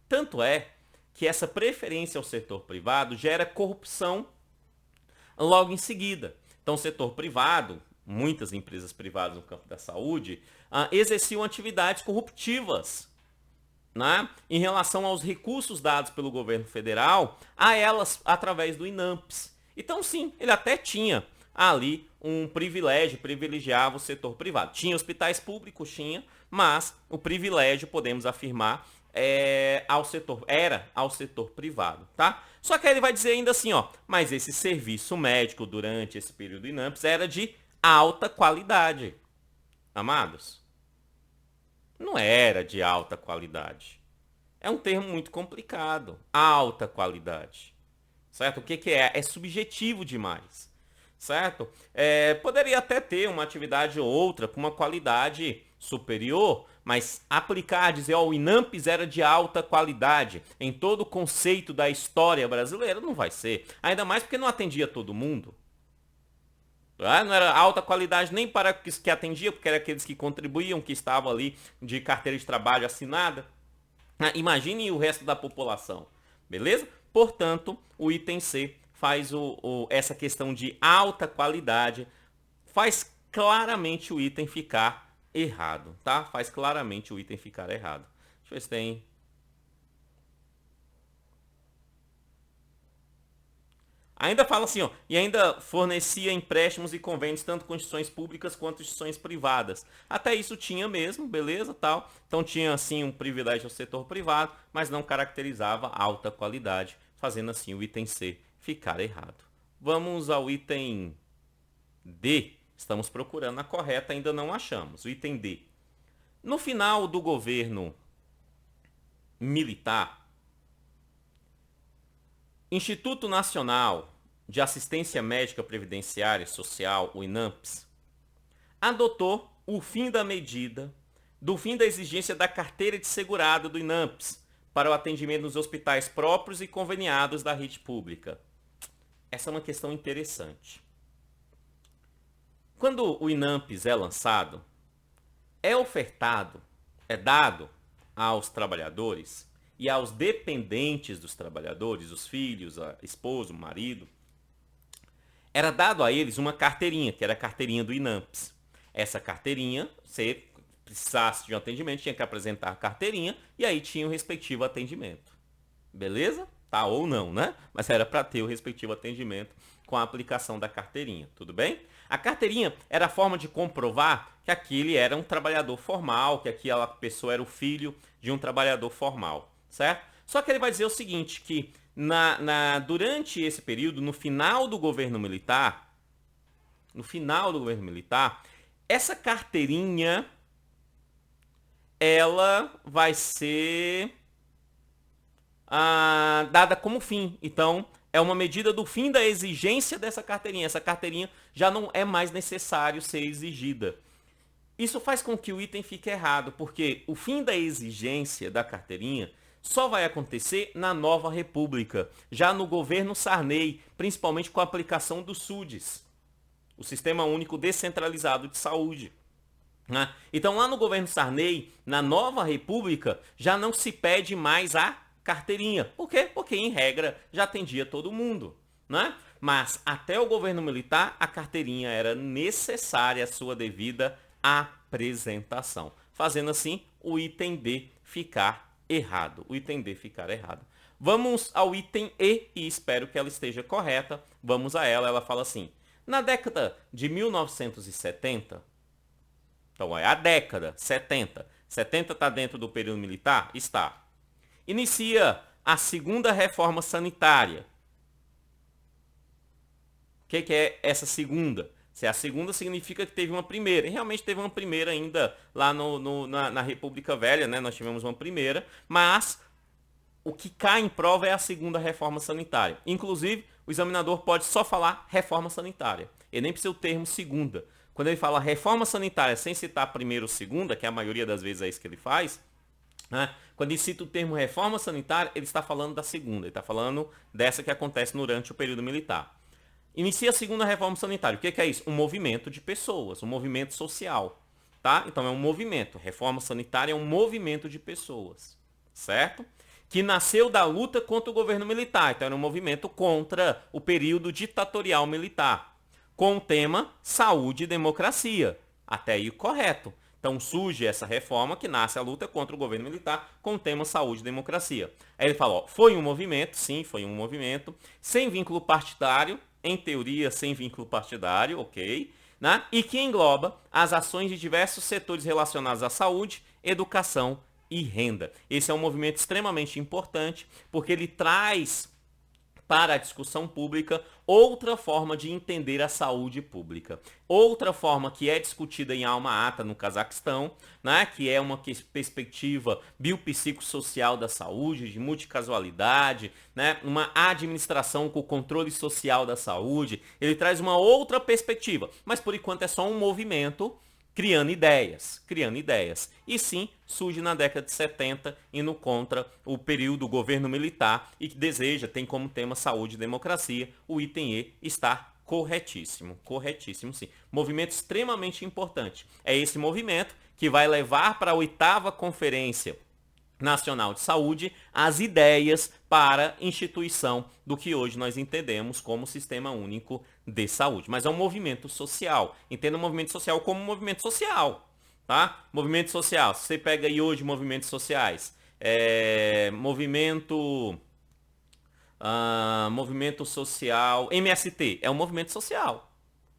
Tanto é que essa preferência ao setor privado gera corrupção logo em seguida. Então, o setor privado, muitas empresas privadas no campo da saúde, exerciam atividades corruptivas, né, em relação aos recursos dados pelo governo federal a elas através do INAMPS. Então, sim, ele até tinha ali um privilégio, privilegiava o setor privado. Tinha hospitais públicos, mas o privilégio, podemos afirmar, era ao setor privado, tá? Só que aí ele vai dizer ainda assim, ó, mas esse serviço médico durante esse período INAMPS era de alta qualidade. Amados, não era de alta qualidade. É um termo muito complicado. Alta qualidade. Certo? O que é? É subjetivo demais. Certo? Poderia até ter uma atividade ou outra com uma qualidade superior, Mas aplicar, dizer, ó, o INAMPS era de alta qualidade em todo o conceito da história brasileira, não vai ser. Ainda mais porque não atendia todo mundo. Não era alta qualidade nem para os que atendiam, porque eram aqueles que contribuíam, que estavam ali de carteira de trabalho assinada. Imagine o resto da população, beleza? Portanto, o item C faz essa questão de alta qualidade, faz claramente o item ficar errado, tá? Faz claramente o item ficar errado. Deixa eu ver se tem... Ainda fala assim, ó, e ainda fornecia empréstimos e convênios tanto com instituições públicas quanto instituições privadas. Até isso tinha mesmo, beleza, tal. Então tinha assim um privilégio ao setor privado, mas não caracterizava alta qualidade, fazendo assim o item C ficar errado. Vamos ao item D. Estamos procurando a correta, ainda não achamos. O item D. No final do governo militar, Instituto Nacional de Assistência Médica Previdenciária e Social, o INAMPS, adotou o fim da medida do fim da exigência da carteira de segurado do INAMPS para o atendimento nos hospitais próprios e conveniados da rede pública. Essa é uma questão interessante. Quando o INAMPS é lançado, é ofertado, é dado aos trabalhadores e aos dependentes dos trabalhadores, os filhos, a esposa, o marido, era dado a eles uma carteirinha, que era a carteirinha do INAMPS. Essa carteirinha, se precisasse de um atendimento, tinha que apresentar a carteirinha e aí tinha o respectivo atendimento. Beleza? Tá, ou não, né? Mas era para ter o respectivo atendimento com a aplicação da carteirinha, tudo bem? A carteirinha era a forma de comprovar que aquele era um trabalhador formal, que aquela pessoa era o filho de um trabalhador formal. Certo? Só que ele vai dizer o seguinte, que durante esse período, no final do governo militar, essa carteirinha, ela vai ser dada como fim. Então, é uma medida do fim da exigência dessa carteirinha. Essa carteirinha já não é mais necessário ser exigida. Isso faz com que o item fique errado, porque o fim da exigência da carteirinha só vai acontecer na nova república, já no governo Sarney, principalmente com a aplicação do SUDES, o Sistema Único Descentralizado de Saúde. Então lá no governo Sarney, na nova república, já não se pede mais a carteirinha. Por quê? Porque em regra já atendia todo mundo. Mas até o governo militar, a carteirinha era necessária a sua devida apresentação, fazendo assim o item D ficar errado. O item D ficar errado. Vamos ao item E e espero que ela esteja correta. Vamos a ela. Ela fala assim: na década de 1970, então é a década 70. 70 está dentro do período militar? Está. Inicia a segunda reforma sanitária. O que é essa segunda? Se é a segunda, significa que teve uma primeira. E realmente teve uma primeira ainda lá na República Velha, né? Nós tivemos uma primeira. Mas o que cai em prova é a segunda reforma sanitária. Inclusive, o examinador pode só falar reforma sanitária. Ele nem precisa o termo segunda. Quando ele fala reforma sanitária sem citar primeira ou segunda, que a maioria das vezes é isso que ele faz, quando ele cita o termo reforma sanitária, ele está falando da segunda. Ele está falando dessa que acontece durante o período militar. Inicia a segunda reforma sanitária. O que é isso? Um movimento de pessoas, um movimento social. Tá? Então é um movimento. Reforma sanitária é um movimento de pessoas. Certo? Que nasceu da luta contra o governo militar. Então era um movimento contra o período ditatorial militar. Com o tema saúde e democracia. Até aí correto. Então surge essa reforma que nasce a luta contra o governo militar com o tema saúde e democracia. Aí ele fala, ó, foi um movimento, sim, foi um movimento, sem vínculo partidário, em teoria sem vínculo partidário, ok, né? E que engloba as ações de diversos setores relacionados à saúde, educação e renda. Esse é um movimento extremamente importante, porque ele traz para a discussão pública outra forma de entender a saúde pública. Outra forma que é discutida em Alma-Ata, no Cazaquistão, né, que é uma perspectiva biopsicossocial da saúde, de multicasualidade, né, uma administração com o controle social da saúde. Ele traz uma outra perspectiva, mas por enquanto é só um movimento criando ideias. E sim, surge na década de 70, indo contra o período do governo militar e que tem como tema saúde e democracia. O item E está corretíssimo sim. Movimento extremamente importante. É esse movimento que vai levar para a 8ª Conferência Nacional de Saúde as ideias para a instituição do que hoje nós entendemos como Sistema Único de Saúde. Mas é um movimento social. Entenda o movimento social como um movimento social. Tá? Movimento social. Se você pega aí hoje movimentos sociais, movimento social, MST, é um movimento social.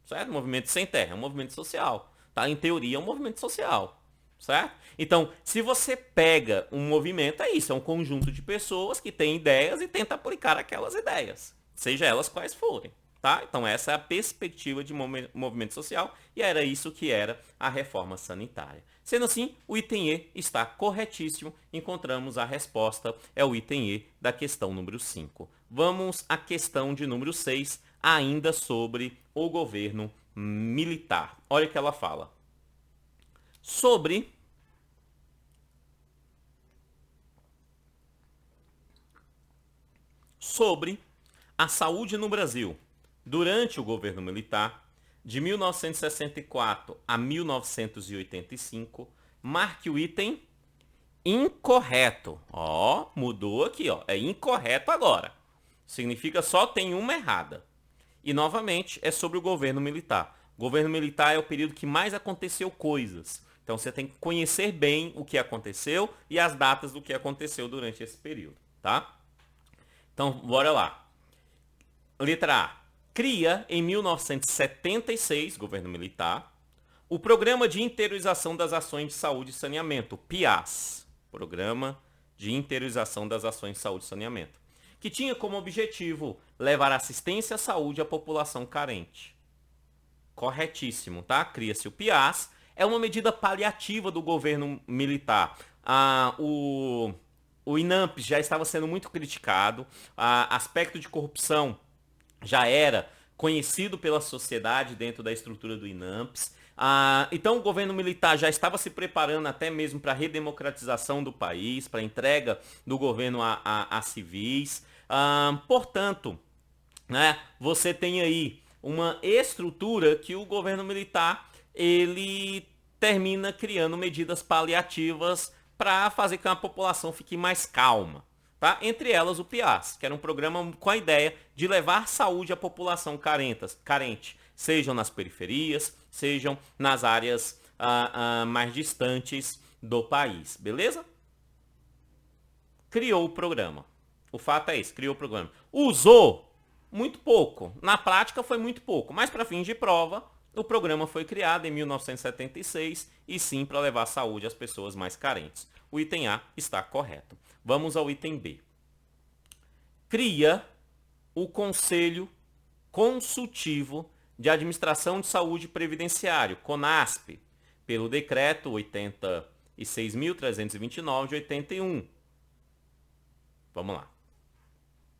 Certo? Movimento Sem Terra é um movimento social. Tá? Em teoria é um movimento social. Certo? Então, se você pega um movimento, é isso, é um conjunto de pessoas que têm ideias e tenta aplicar aquelas ideias, seja elas quais forem. Tá? Então, essa é a perspectiva de movimento social e era isso que era a reforma sanitária. Sendo assim, o item E está corretíssimo, encontramos a resposta, é o item E da questão número 5. Vamos à questão de número 6, ainda sobre o governo militar. Olha o que ela fala. Sobre a saúde no Brasil durante o governo militar de 1964 a 1985, marque o item incorreto. Ó, mudou aqui, ó, é incorreto agora. Significa só tem uma errada. E novamente é sobre o governo militar. O governo militar é o período que mais aconteceu coisas. Então você tem que conhecer bem o que aconteceu e as datas do que aconteceu durante esse período, tá? Então, bora lá. Letra A. Cria, em 1976, governo militar, o Programa de Interiorização das Ações de Saúde e Saneamento, PIAS. Programa de Interiorização das Ações de Saúde e Saneamento. Que tinha como objetivo levar assistência à saúde à população carente. Corretíssimo, tá? Cria-se o PIAS. É uma medida paliativa do governo militar. O INAMPS já estava sendo muito criticado. Aspecto de corrupção já era conhecido pela sociedade dentro da estrutura do INAMPS. Então o governo militar já estava se preparando até mesmo para a redemocratização do país, para a entrega do governo a civis. Portanto, né, você tem aí uma estrutura que o governo militar ele termina criando medidas paliativas para fazer com que a população fique mais calma. Tá? Entre elas o PIAS, que era um programa com a ideia de levar saúde à população carente, sejam nas periferias, sejam nas áreas mais distantes do país, beleza? Criou o programa. O fato é esse, criou o programa. Usou muito pouco, na prática foi muito pouco, mas para fins de prova, o programa foi criado em 1976 e sim para levar saúde às pessoas mais carentes. O item A está correto. Vamos ao item B. Cria o Conselho Consultivo de Administração de Saúde Previdenciário, CONASP, pelo Decreto 86.329 de 81. Vamos lá.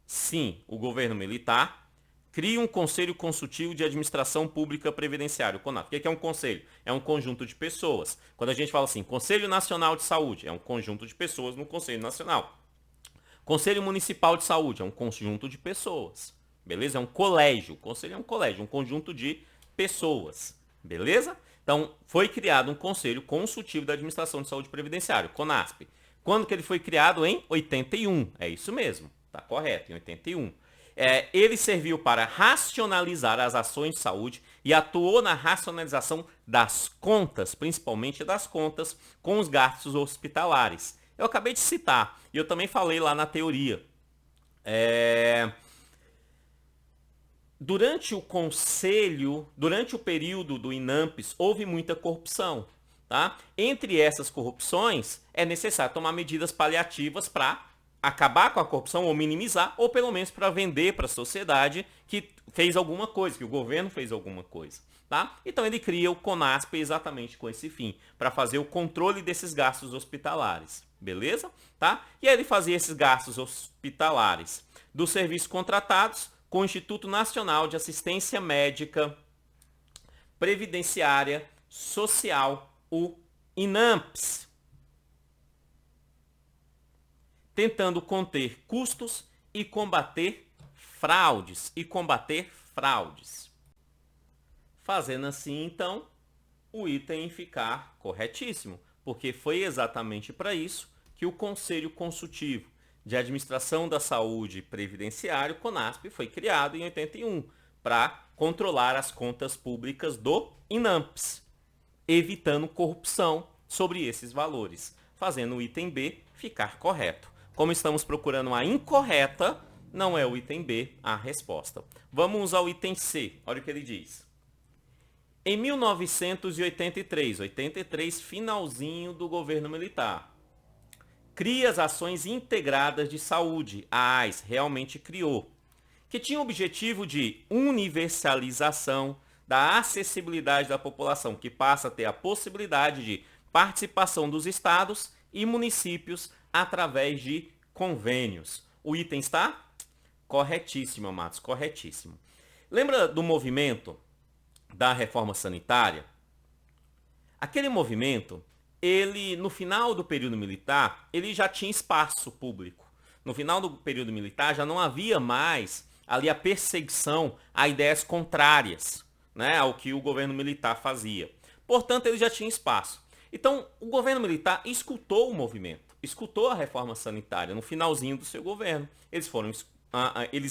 Sim, o governo militar cria um Conselho Consultivo de Administração Pública Previdenciário, CONASP. O que é um conselho? É um conjunto de pessoas. Quando a gente fala assim, Conselho Nacional de Saúde, é um conjunto de pessoas no Conselho Nacional. Conselho Municipal de Saúde, é um conjunto de pessoas. Beleza? É um colégio. O conselho é um colégio, um conjunto de pessoas. Beleza? Então, foi criado um Conselho Consultivo da Administração de Saúde Previdenciário, CONASP. Quando que ele foi criado? Em 81. É isso mesmo. Tá correto, em 81. Ele serviu para racionalizar as ações de saúde e atuou na racionalização das contas, principalmente das contas com os gastos hospitalares. Eu acabei de citar, e eu também falei lá na teoria. Durante o período do INAMPS, houve muita corrupção. Tá? Entre essas corrupções, é necessário tomar medidas paliativas para acabar com a corrupção ou minimizar, ou pelo menos para vender para a sociedade que fez alguma coisa, que o governo fez alguma coisa. Tá? Então ele cria o CONASP exatamente com esse fim, para fazer o controle desses gastos hospitalares. Beleza? Tá? E aí ele fazia esses gastos hospitalares dos serviços contratados com o Instituto Nacional de Assistência Médica Previdenciária social, o INAMPS, tentando conter custos e combater fraudes. Fazendo assim, então, o item ficar corretíssimo, porque foi exatamente para isso que o Conselho Consultivo de Administração da Saúde Previdenciário, CONASP, foi criado em 81 para controlar as contas públicas do INAMPS, evitando corrupção sobre esses valores, fazendo o item B ficar correto. Como estamos procurando a incorreta, não é o item B a resposta. Vamos ao item C, olha o que ele diz. Em 1983, finalzinho do governo militar, cria as Ações Integradas de Saúde, a AIS, realmente criou, que tinha o objetivo de universalização da acessibilidade da população, que passa a ter a possibilidade de participação dos estados e municípios através de convênios. O item está corretíssimo, amados, corretíssimo. Lembra do movimento da reforma sanitária? Aquele movimento, ele no final do período militar, ele já tinha espaço público. No final do período militar já não havia mais ali a perseguição a ideias contrárias, né, ao que o governo militar fazia. Portanto, ele já tinha espaço. Então, o governo militar escutou o movimento, escutou a reforma sanitária no finalzinho do seu governo. Eles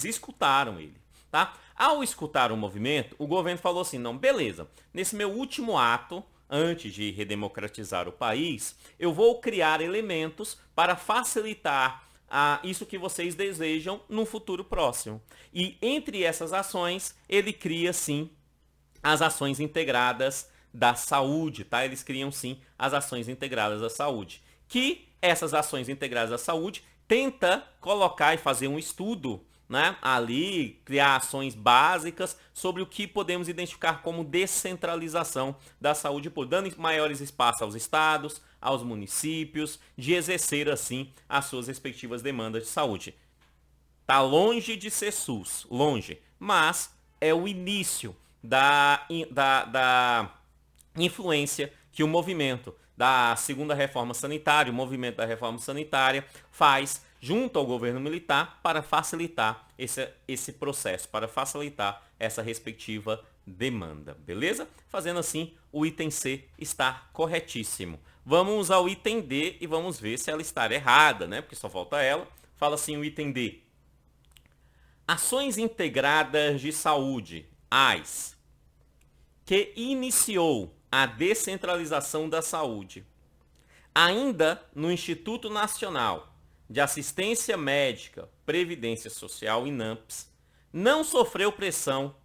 escutaram ele. Tá? Ao escutar o movimento, o governo falou assim, não, beleza, nesse meu último ato, antes de redemocratizar o país, eu vou criar elementos para facilitar isso que vocês desejam no futuro próximo. E entre essas ações, ele cria sim as ações integradas da saúde, tá? Eles criam sim as ações integradas da saúde. Que essas ações integradas da saúde tenta colocar e fazer um estudo, né, ali, criar ações básicas sobre o que podemos identificar como descentralização da saúde pública, dando maiores espaços aos estados, aos municípios, de exercer assim as suas respectivas demandas de saúde. Tá longe de ser SUS, longe, mas é o início da influência que o movimento da segunda reforma sanitária, o movimento da reforma sanitária faz junto ao governo militar para facilitar esse processo, para facilitar essa respectiva demanda, beleza? Fazendo assim, o item C está corretíssimo. Vamos ao item D e vamos ver se ela está errada, né? Porque só falta ela. Fala assim o item D. Ações Integradas de Saúde, AIS, que iniciou a descentralização da saúde, ainda no Instituto Nacional de Assistência Médica, Previdência Social, INAMPS, não sofreu pressão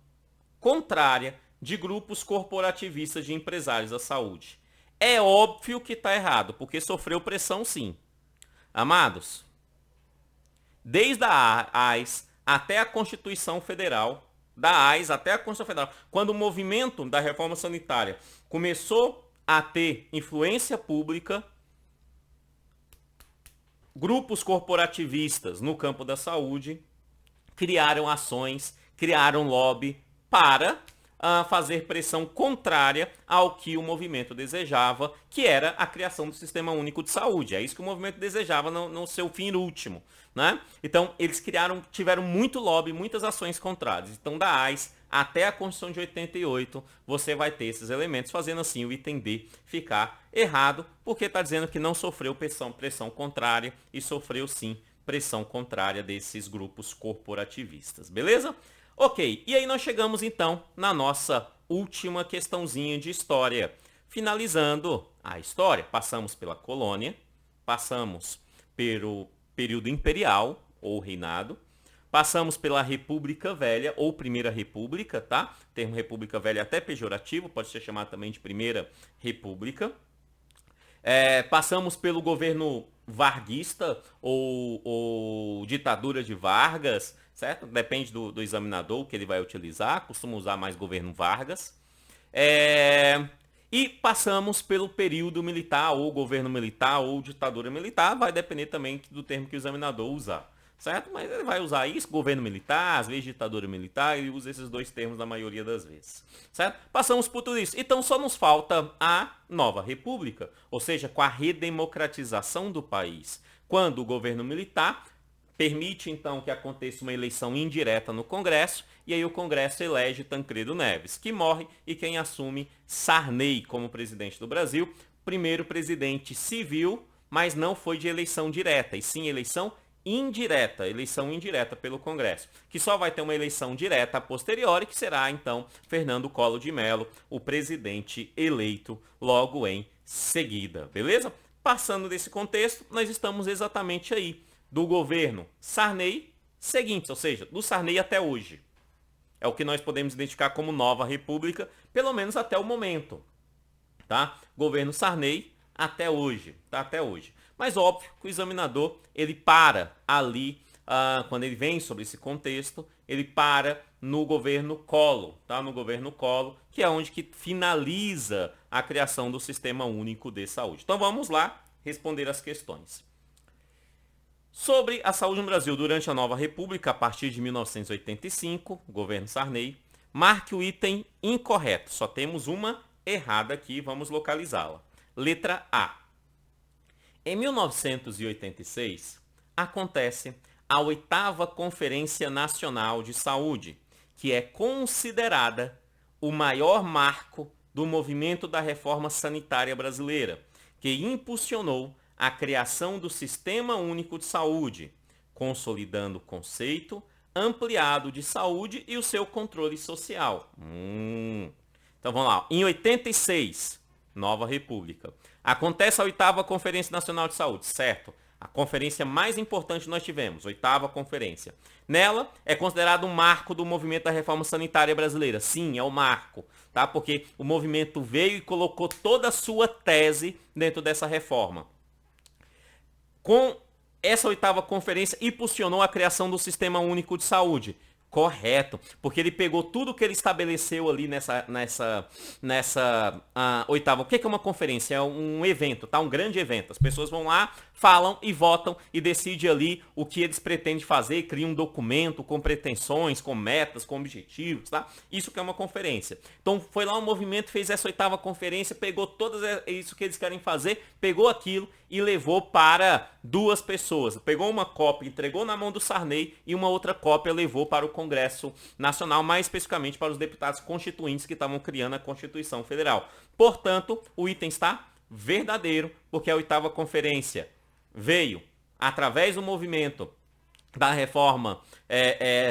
contrária de grupos corporativistas de empresários da saúde. É óbvio que está errado, porque sofreu pressão sim. Amados, desde a AIS até a Constituição Federal, da AIS até a Constituição Federal, quando o movimento da reforma sanitária começou a ter influência pública, grupos corporativistas no campo da saúde criaram ações, criaram lobby para fazer pressão contrária ao que o movimento desejava, que era a criação do Sistema Único de Saúde. É isso que o movimento desejava no seu fim último, né? Então, eles tiveram muito lobby, muitas ações contrárias. Então, da AIS até a Constituição de 88, você vai ter esses elementos, fazendo assim o item D ficar errado, porque está dizendo que não sofreu pressão contrária e sofreu sim pressão contrária desses grupos corporativistas, beleza? Ok, e aí nós chegamos então na nossa última questãozinha de história. Finalizando a história, passamos pela colônia, passamos pelo período imperial ou reinado, passamos pela República Velha ou Primeira República, tá? O termo República Velha é até pejorativo, pode ser chamado também de Primeira República. Passamos pelo governo varguista ou ditadura de Vargas, certo? Depende do examinador que ele vai utilizar, costuma usar mais governo Vargas. E passamos pelo período militar, ou governo militar, ou ditadura militar, vai depender também do termo que o examinador usar, certo? Mas ele vai usar isso, governo militar, às vezes ditadura militar, ele usa esses dois termos na maioria das vezes, certo? Passamos por tudo isso. Então só nos falta a nova república, ou seja, com a redemocratização do país, quando o governo militar permite então que aconteça uma eleição indireta no Congresso, e aí o Congresso elege Tancredo Neves, que morre, e quem assume Sarney como presidente do Brasil, primeiro presidente civil, mas não foi de eleição direta, e sim eleição indireta pelo Congresso, que só vai ter uma eleição direta a posteriori, que será então Fernando Collor de Mello, o presidente eleito logo em seguida, beleza? Passando desse contexto, nós estamos exatamente aí, do governo Sarney seguintes, ou seja, do Sarney até hoje. É o que nós podemos identificar como nova república, pelo menos até o momento, tá? Governo Sarney até hoje, tá? Até hoje. Mas óbvio que o examinador, ele para ali, quando ele vem sobre esse contexto, ele para no governo Collor, tá? No governo Collor, que é onde que finaliza a criação do Sistema Único de Saúde. Então vamos lá responder as questões. Sobre a saúde no Brasil durante a nova república, a partir de 1985, governo Sarney, marque o item incorreto. Só temos uma errada aqui, vamos localizá-la. Letra A. Em 1986, acontece a 8ª Conferência Nacional de Saúde, que é considerada o maior marco do movimento da reforma sanitária brasileira, que impulsionou a criação do Sistema Único de Saúde, consolidando o conceito ampliado de saúde e o seu controle social. Então vamos lá. Em 86, Nova República, acontece a 8ª Conferência Nacional de Saúde, certo? A conferência mais importante nós tivemos, 8ª Conferência. Nela, é considerado um marco do movimento da reforma sanitária brasileira. Sim, é o marco, tá? Porque o movimento veio e colocou toda a sua tese dentro dessa reforma. Com essa 8ª conferência, impulsionou a criação do Sistema Único de Saúde. Correto, porque ele pegou tudo que ele estabeleceu ali nessa 8ª. O que é uma conferência? É um evento, tá? Um grande evento. As pessoas vão lá, falam e votam e decidem ali o que eles pretendem fazer, criam um documento com pretensões, com metas, com objetivos, tá? Isso que é uma conferência. Então foi lá um movimento, fez essa 8ª conferência, pegou tudo isso que eles querem fazer, pegou aquilo e levou para duas pessoas. Pegou uma cópia, entregou na mão do Sarney e uma outra cópia levou para o Congresso Nacional, mais especificamente para os deputados constituintes que estavam criando a Constituição Federal. Portanto, o item está verdadeiro, porque a 8ª Conferência veio através do movimento da reforma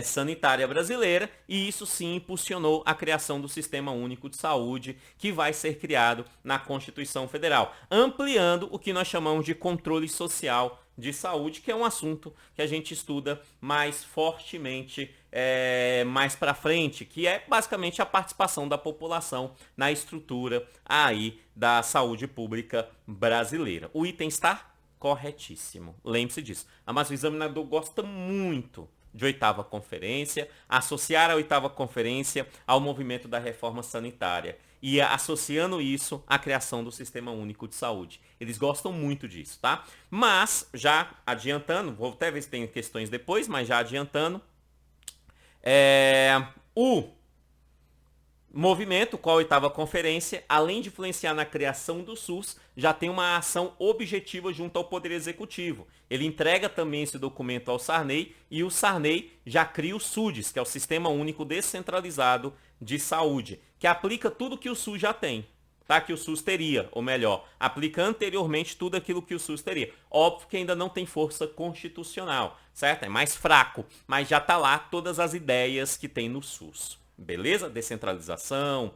sanitária brasileira, e isso sim impulsionou a criação do Sistema Único de Saúde, que vai ser criado na Constituição Federal, ampliando o que nós chamamos de controle social de saúde, que é um assunto que a gente estuda mais fortemente mais para frente, que é basicamente a participação da população na estrutura aí da saúde pública brasileira. O item está corretíssimo. Lembre-se disso. Mas o examinador gosta muito de 8ª Conferência, associar a 8ª Conferência ao movimento da reforma sanitária e associando isso à criação do Sistema Único de Saúde. Eles gostam muito disso, tá? Mas, já adiantando, vou até ver se tem questões depois, mas já adiantando, o movimento com a 8ª Conferência, além de influenciar na criação do SUS, já tem uma ação objetiva junto ao Poder Executivo. Ele entrega também esse documento ao Sarney e o Sarney já cria o SUDES, que é o Sistema Único Descentralizado de Saúde, que aplica tudo que o SUS já tem, tá? Que o SUS teria, ou melhor, aplica anteriormente tudo aquilo que o SUS teria. Óbvio que ainda não tem força constitucional, certo? É mais fraco, mas já está lá todas as ideias que tem no SUS. Beleza? Descentralização,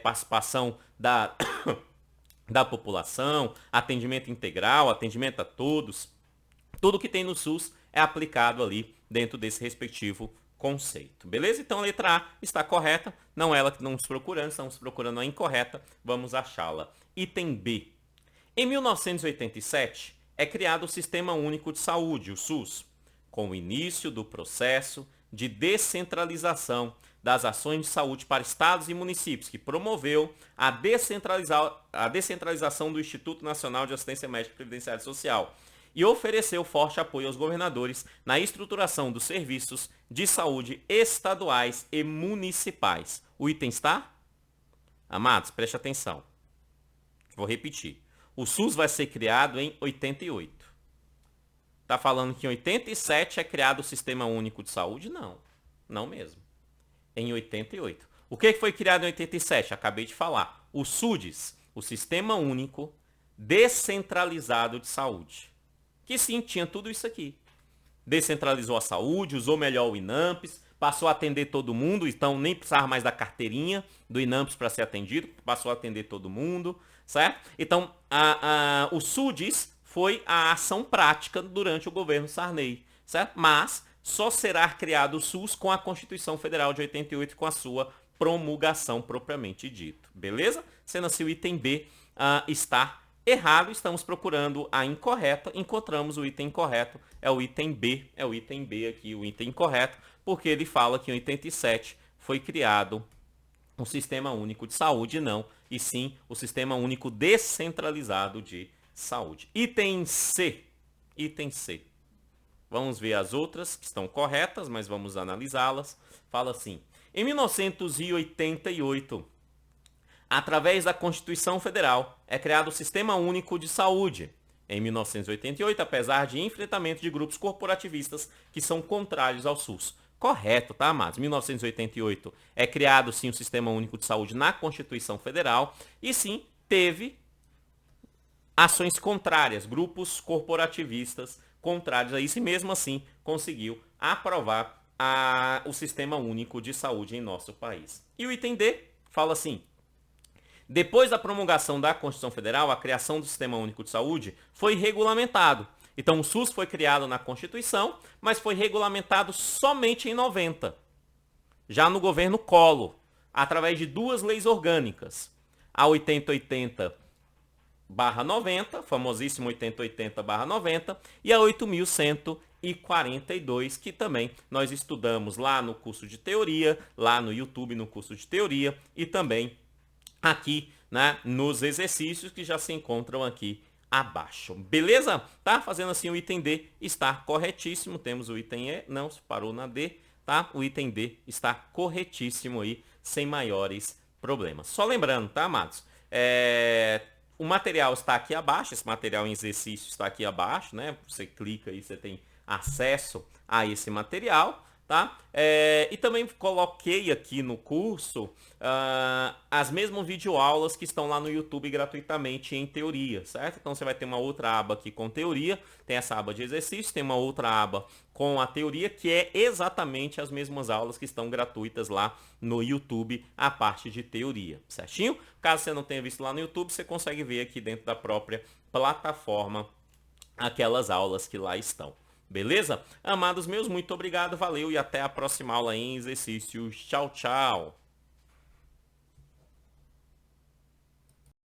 participação da população, atendimento integral, atendimento a todos. Tudo que tem no SUS é aplicado ali dentro desse respectivo conceito. Beleza? Então a letra A está correta, não ela que estamos procurando a incorreta, vamos achá-la. Item B. Em 1987, é criado o Sistema Único de Saúde, o SUS, com o início do processo de descentralização das ações de saúde para estados e municípios, que promoveu a descentralização do Instituto Nacional de Assistência Médica e Previdenciária Social. e ofereceu forte apoio aos governadores na estruturação dos serviços de saúde estaduais e municipais. O item está? Amados, preste atenção. Vou repetir. O SUS vai ser criado em 88. Tá falando que em 87 é criado o Sistema Único de Saúde? Não. Não mesmo. Em 88. O que foi criado em 87? Acabei de falar. O SUDES, o Sistema Único Descentralizado de Saúde. Que sim, tinha tudo isso aqui. Descentralizou a saúde, usou melhor o INAMPS, passou a atender todo mundo, então nem precisava mais da carteirinha do INAMPS para ser atendido, passou a atender todo mundo, certo? Então, o SUDES foi a ação prática durante o governo Sarney, certo? Mas só será criado o SUS com a Constituição Federal de 88 com a sua promulgação propriamente dito, beleza? Sendo assim, o item B está errado, estamos procurando a incorreta, encontramos o item correto, é o item B aqui, o item incorreto, porque ele fala que em 87 foi criado um Sistema Único de Saúde, não, e sim o Sistema Único Descentralizado de Saúde. Item C. Vamos ver as outras que estão corretas, mas vamos analisá-las. Fala assim: em 1988, através da Constituição Federal, é criado o Sistema Único de Saúde. Em 1988, apesar de enfrentamento de grupos corporativistas que são contrários ao SUS. Correto, tá, amados? 1988 é criado, sim, o Sistema Único de Saúde na Constituição Federal e, sim, teve ações contrárias, grupos corporativistas contrários a isso e mesmo assim conseguiu aprovar o Sistema Único de Saúde em nosso país. E o item D fala assim: depois da promulgação da Constituição Federal, a criação do Sistema Único de Saúde foi regulamentado. Então o SUS foi criado na Constituição, mas foi regulamentado somente em 90, já no governo Collor, através de duas leis orgânicas, a 8080/90, famosíssimo 8080/90, e a 8142, que também nós estudamos lá no curso de teoria, lá no YouTube no curso de teoria, e também aqui, né, nos exercícios que já se encontram aqui abaixo. Beleza? Tá? Fazendo assim, o item D está corretíssimo. Temos o item E, não, parou na D, tá? O item D está corretíssimo aí, sem maiores problemas. Só lembrando, tá, amados? O material está aqui abaixo, esse material em exercício está aqui abaixo, né? Você clica aí, você tem acesso a esse material, tá? E também coloquei aqui no curso as mesmas videoaulas que estão lá no YouTube gratuitamente em teoria, certo? Então você vai ter uma outra aba aqui com teoria, tem essa aba de exercício, tem uma outra aba com a teoria, que é exatamente as mesmas aulas que estão gratuitas lá no YouTube, a parte de teoria, certinho? Caso você não tenha visto lá no YouTube, você consegue ver aqui dentro da própria plataforma aquelas aulas que lá estão. Beleza? Amados meus, muito obrigado, valeu e até a próxima aula em exercícios. Tchau, tchau!